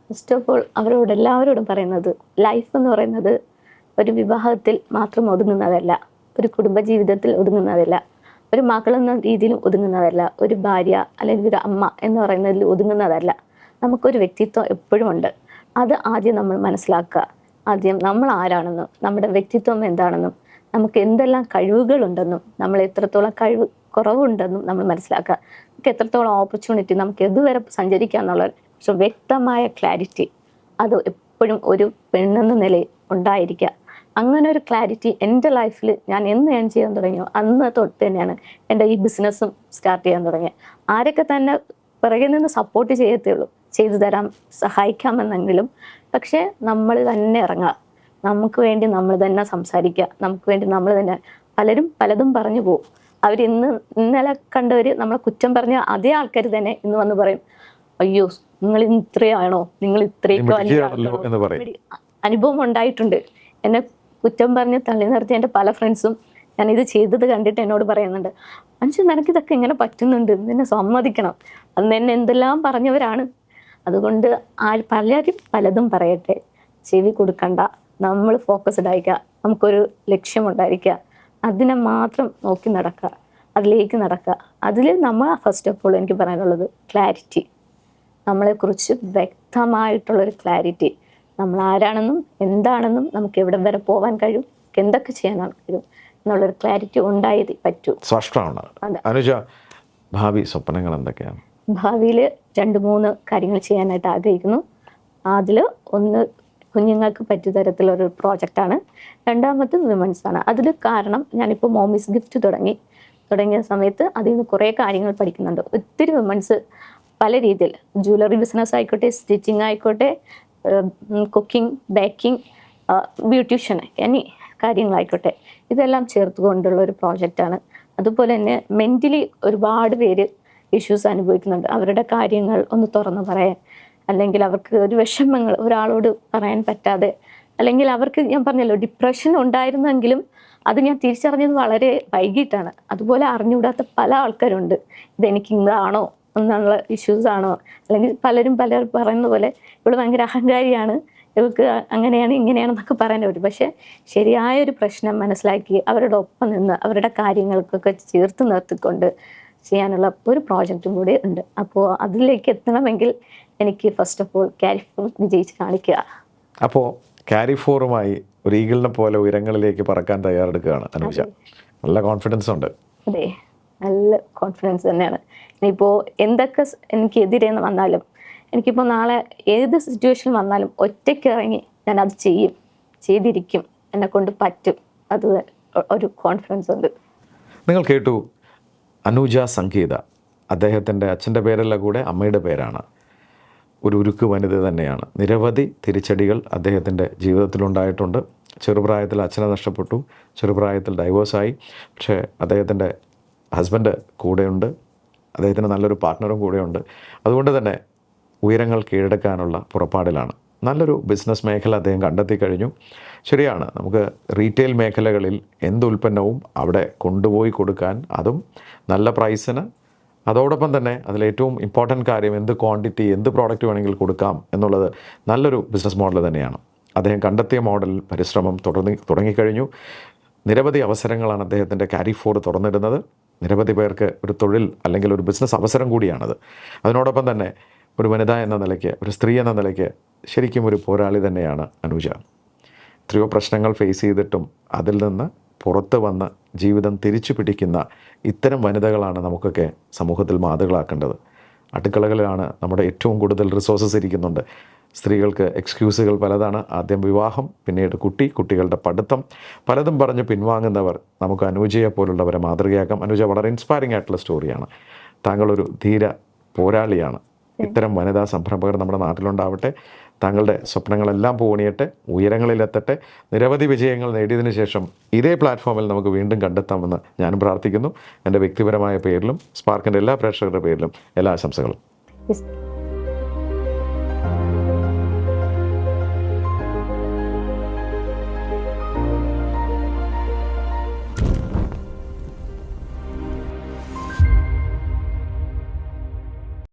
ഫസ്റ്റ് ഓഫ് ഓൾ അവരോട് എല്ലാവരോടും പറയുന്നത്, ലൈഫ് എന്ന് പറയുന്നത് ഒരു വിവാഹത്തിൽ മാത്രം ഒതുങ്ങുന്നതല്ല, ഒരു കുടുംബജീവിതത്തിൽ ഒതുങ്ങുന്നതല്ല, ഒരു മകളെന്ന രീതിയിലും ഒതുങ്ങുന്നതല്ല, ഒരു ഭാര്യ അല്ലെങ്കിൽ ഒരു അമ്മ എന്ന് പറയുന്നതിൽ ഒതുങ്ങുന്നതല്ല. നമുക്കൊരു വ്യക്തിത്വം എപ്പോഴും ഉണ്ട്. അത് ആദ്യം നമ്മൾ മനസ്സിലാക്കുക. ആദ്യം നമ്മൾ ആരാണെന്നും നമ്മുടെ വ്യക്തിത്വം എന്താണെന്നും നമുക്ക് എന്തെല്ലാം കഴിവുകളുണ്ടെന്നും നമ്മൾ എത്രത്തോളം കഴിവ് കുറവുണ്ടെന്നും നമ്മൾ മനസ്സിലാക്കുക. നമുക്ക് എത്രത്തോളം ഓപ്പർച്യൂണിറ്റി, നമുക്ക് എതുവരെ സഞ്ചരിക്കുക എന്നുള്ള വ്യക്തമായ ക്ലാരിറ്റി അത് എപ്പോഴും ഒരു പെണ്ണെന്ന നിലയിൽ ഉണ്ടായിരിക്കുക. അങ്ങനെ ഒരു ക്ലാരിറ്റി എൻ്റെ ലൈഫിൽ ഞാൻ എന്ന് ഏൺ ചെയ്യാൻ തുടങ്ങിയോ അന്ന് തൊട്ട് തന്നെയാണ് എൻ്റെ ഈ ബിസിനസ്സും സ്റ്റാർട്ട് ചെയ്യാൻ തുടങ്ങിയത്. ആരൊക്കെ തന്നെ പിറകിൽ നിന്ന് സപ്പോർട്ട് ചെയ്യത്തേ ഉള്ളൂ, ചെയ്തു തരാം, സഹായിക്കാമെന്നെങ്കിലും, പക്ഷേ നമ്മൾ തന്നെ ഇറങ്ങുക, നമുക്ക് വേണ്ടി നമ്മൾ തന്നെ സംസാരിക്കുക, നമുക്ക് വേണ്ടി നമ്മൾ തന്നെ. പലരും പലതും പറഞ്ഞു പോകും. ഇന്നലെ കണ്ടവർ നമ്മളെ കുറ്റം പറഞ്ഞ അതേ ആൾക്കാർ തന്നെ ഇന്ന് വന്ന് പറയും, അയ്യോ നിങ്ങൾ ഇത്രയാണോ, നിങ്ങൾ ഇത്രയൊക്കെ വലിയ അനുഭവം ഉണ്ടായിട്ടുണ്ട്. എന്നെ കുറ്റം പറഞ്ഞ് തള്ളി നിർത്തിയ എൻ്റെ പല ഫ്രണ്ട്സും ഞാൻ ഇത് ചെയ്തത് കണ്ടിട്ട് എന്നോട് പറയുന്നുണ്ട്, മനുഷ്യൻ നിനക്കിതൊക്കെ ഇങ്ങനെ പറ്റുന്നുണ്ട്, നിന്നെ സമ്മതിക്കണം. അന്ന് എന്നെ എന്തെല്ലാം പറഞ്ഞവരാണ്. അതുകൊണ്ട് പലരും പലതും പറയട്ടെ, ചെവി കൊടുക്കണ്ട. നമ്മൾ ഫോക്കസ്ഡ് ആയിരിക്കുക, നമുക്കൊരു ലക്ഷ്യമുണ്ടായിരിക്കുക, അതിനെ മാത്രം നോക്കി നടക്കുക, അതിലേക്ക് നടക്കുക. അതിൽ നമ്മൾ ഫസ്റ്റ് ഓഫ് ഓൾ എനിക്ക് പറയാനുള്ളത് ക്ലാരിറ്റി, നമ്മളെക്കുറിച്ച് വ്യക്തമായിട്ടുള്ളൊരു ക്ലാരിറ്റി, നമ്മൾ ആരാണെന്നും എന്താണെന്നും നമുക്ക് എവിടെ വരെ പോകാൻ കഴിയും, എന്തൊക്കെ ചെയ്യാനാണ് കഴിയും എന്നുള്ളൊരു ക്ലാരിറ്റി ഉണ്ടായതേ പറ്റൂ. സ്പഷ്ടമാണ്. അനുജ, ഭാവി സ്വപ്നങ്ങൾ എന്തൊക്കെയാണ്? ഭാവിയിൽ 2-3 കാര്യങ്ങൾ ചെയ്യാനായിട്ട് ആഗ്രഹിക്കുന്നു. അതിൽ ഒന്ന് കുഞ്ഞുങ്ങൾക്ക് പറ്റിയ തരത്തിലൊരു പ്രോജക്റ്റാണ്. രണ്ടാമത്തത് വിമൻസ് ആണ്. അതിൽ കാരണം ഞാനിപ്പോൾ മോമീസ് ഗിഫ്റ്റ് തുടങ്ങിയ സമയത്ത് അതിൽ നിന്ന് കുറേ കാര്യങ്ങൾ പഠിക്കുന്നുണ്ട്. ഒത്തിരി വിമൻസ് പല രീതിയിൽ, ജ്വല്ലറി ബിസിനസ് ആയിക്കോട്ടെ, സ്റ്റിച്ചിങ് ആയിക്കോട്ടെ, കുക്കിംഗ്, ബേക്കിംഗ്, ബ്യൂട്ടീഷ്യൻ, എന്നീ കാര്യങ്ങളായിക്കോട്ടെ, ഇതെല്ലാം ചേർത്തുകൊണ്ടുള്ള ഒരു പ്രോജക്റ്റാണ്. അതുപോലെ തന്നെ മെൻ്റലി ഒരുപാട് പേര് ഇഷ്യൂസ് അനുഭവിക്കുന്നുണ്ട്. അവരുടെ കാര്യങ്ങൾ ഒന്ന് തുറന്ന് പറയാൻ, അല്ലെങ്കിൽ അവർക്ക് ഒരു വിഷമങ്ങൾ ഒരാളോട് പറയാൻ പറ്റാതെ, അല്ലെങ്കിൽ അവർക്ക് ഞാൻ പറഞ്ഞല്ലോ ഡിപ്രഷൻ ഉണ്ടായിരുന്നെങ്കിലും അത് ഞാൻ തിരിച്ചറിഞ്ഞത് വളരെ വൈകിട്ടാണ്. അതുപോലെ അറിഞ്ഞുകൂടാത്ത പല ആൾക്കാരുണ്ട്. ഇതെനിക്ക് ഇതാണോ എന്നുള്ള ഇഷ്യൂസ് ആണോ, അല്ലെങ്കിൽ പലരും പറയുന്ന പോലെ ഇവള് ഭയങ്കര അഹങ്കാരിയാണ്, ഇവൾക്ക് അങ്ങനെയാണ് ഇങ്ങനെയാണെന്നൊക്കെ പറയാൻ പറ്റും. പക്ഷെ ശരിയായൊരു പ്രശ്നം മനസ്സിലാക്കി അവരുടെ ഒപ്പം നിന്ന് അവരുടെ കാര്യങ്ങൾക്കൊക്കെ ചേർത്ത് നിർത്തിക്കൊണ്ട് ചെയ്യാനുള്ള ഒരു പ്രോജക്റ്റും കൂടി ഉണ്ട്. അപ്പോൾ അതിലേക്ക് എത്തണമെങ്കിൽ എനിക്ക് ഫസ്റ്റ് ഓഫ് ഓൾ കാരിഫോർ വിജയിച്ച് കാണിക്കുക. അപ്പോൾ കാരിഫോറുമായി ഒരു ഈഗിളിനെ പോലെ ഉയരങ്ങളിലേക്ക് പറക്കാൻ തയ്യാറെടുക്കുകയാണ് അനുജ. നല്ല കോൺഫിഡൻസ് ഉണ്ട്. അതെ, നല്ല കോൺഫിഡൻസ് തന്നെയാണ്. ഇനിയിപ്പോൾ എന്തൊക്കെ എനിക്കെതിരെ വന്നാലും, എനിക്കിപ്പോൾ നാളെ ഏത് സിറ്റുവേഷൻ വന്നാലും ഒറ്റയ്ക്ക് ഇറങ്ങി ഞാൻ അത് ചെയ്തിരിക്കും, എന്നെ കൊണ്ട് പറ്റും. അത് ഒരു കോൺഫിഡൻസ് ഉണ്ട്. നിങ്ങൾ കേട്ടു അനൂജ സംഗീത. അദ്ദേഹത്തിൻ്റെ അച്ഛൻ്റെ പേരല്ല, കൂടെ അമ്മയുടെ പേരാണ്. ഒരു ഉരുക്ക് വനിത തന്നെയാണ്. നിരവധി തിരിച്ചടികൾ അദ്ദേഹത്തിൻ്റെ ജീവിതത്തിലുണ്ടായിട്ടുണ്ട്. ചെറുപ്രായത്തിൽ അച്ഛനെ നഷ്ടപ്പെട്ടു, ചെറുപ്രായത്തിൽ ഡൈവേഴ്സായി. പക്ഷേ അദ്ദേഹത്തിൻ്റെ ഹസ്ബൻഡ് കൂടെയുണ്ട്, അദ്ദേഹത്തിന് നല്ലൊരു പാർട്ട്ണറും കൂടെയുണ്ട്. അതുകൊണ്ട് തന്നെ ഉയരങ്ങൾ കീഴടക്കാനുള്ള പുറപ്പാടിലാണ്. നല്ലൊരു ബിസിനസ് മേഖല അദ്ദേഹം കണ്ടെത്തി കഴിഞ്ഞു. ശരിയാണ്, നമുക്ക് റീറ്റെയിൽ മേഖലകളിൽ എന്ത് ഉൽപ്പന്നവും അവിടെ കൊണ്ടുപോയി കൊടുക്കാൻ, അതും നല്ല പ്രൈസിന് അതോടൊപ്പം തന്നെ അതിലേറ്റവും ഇമ്പോർട്ടൻറ്റ് കാര്യം എന്ത് ക്വാണ്ടിറ്റി എന്ത് പ്രോഡക്റ്റ് വേണമെങ്കിൽ കൊടുക്കാം എന്നുള്ളത് നല്ലൊരു ബിസിനസ് മോഡൽ തന്നെയാണ്. അദ്ദേഹം കണ്ടെത്തിയ മോഡൽ പരിശ്രമം തുടങ്ങിക്കഴിഞ്ഞു. നിരവധി അവസരങ്ങളാണ് അദ്ദേഹത്തിൻ്റെ ക്യാരി ഫോർഡ് തുറന്നിടുന്നത്. നിരവധി പേർക്ക് ഒരു തൊഴിൽ അല്ലെങ്കിൽ ഒരു ബിസിനസ് അവസരം കൂടിയാണത്. അതിനോടൊപ്പം തന്നെ ഒരു വനിത എന്ന നിലയ്ക്ക്, ഒരു സ്ത്രീ എന്ന നിലയ്ക്ക് ശരിക്കും ഒരു പോരാളി തന്നെയാണ് അനുജ. എത്രയോ പ്രശ്നങ്ങൾ ഫേസ് ചെയ്തിട്ടും അതിൽ നിന്ന് പുറത്ത് വന്ന് ജീവിതം തിരിച്ചു പിടിക്കുന്ന ഇത്തരം വനിതകളാണ് നമുക്കൊക്കെ സമൂഹത്തിൽ മാതൃകളാക്കേണ്ടത്. അടുക്കളകളിലാണ് നമ്മുടെ ഏറ്റവും കൂടുതൽ റിസോഴ്സസ് ഇരിക്കുന്നുണ്ട്. സ്ത്രീകൾക്ക് എക്സ്ക്യൂസുകൾ പലതാണ്. ആദ്യം വിവാഹം, പിന്നീട് കുട്ടികളുടെ പഠിത്തം, പലതും പറഞ്ഞ് പിൻവാങ്ങുന്നവർ നമുക്ക് അനുജയെ പോലുള്ളവരെ മാതൃകയാക്കാം. അനുജ വളരെ ഇൻസ്പയറിംഗ് ആയിട്ടുള്ള സ്റ്റോറിയാണ്. താങ്കളൊരു ധീര പോരാളിയാണ്. ഇത്തരം വനിതാ സംരംഭകർ നമ്മുടെ നാട്ടിലുണ്ടാവട്ടെ. താങ്കളുടെ സ്വപ്നങ്ങളെല്ലാം പൂവണിയട്ടെ, ഉയരങ്ങളിലെത്തട്ടെ. നിരവധി വിജയങ്ങൾ നേടിയതിനു ശേഷം ഇതേ പ്ലാറ്റ്ഫോമിൽ നമുക്ക് വീണ്ടും കണ്ടെത്താമെന്ന് ഞാനും പ്രാർത്ഥിക്കുന്നു. എൻ്റെ വ്യക്തിപരമായ പേരിലും സ്പാർക്കിൻ്റെ എല്ലാ പ്രേക്ഷകരുടെ പേരിലും എല്ലാ ആശംസകളും.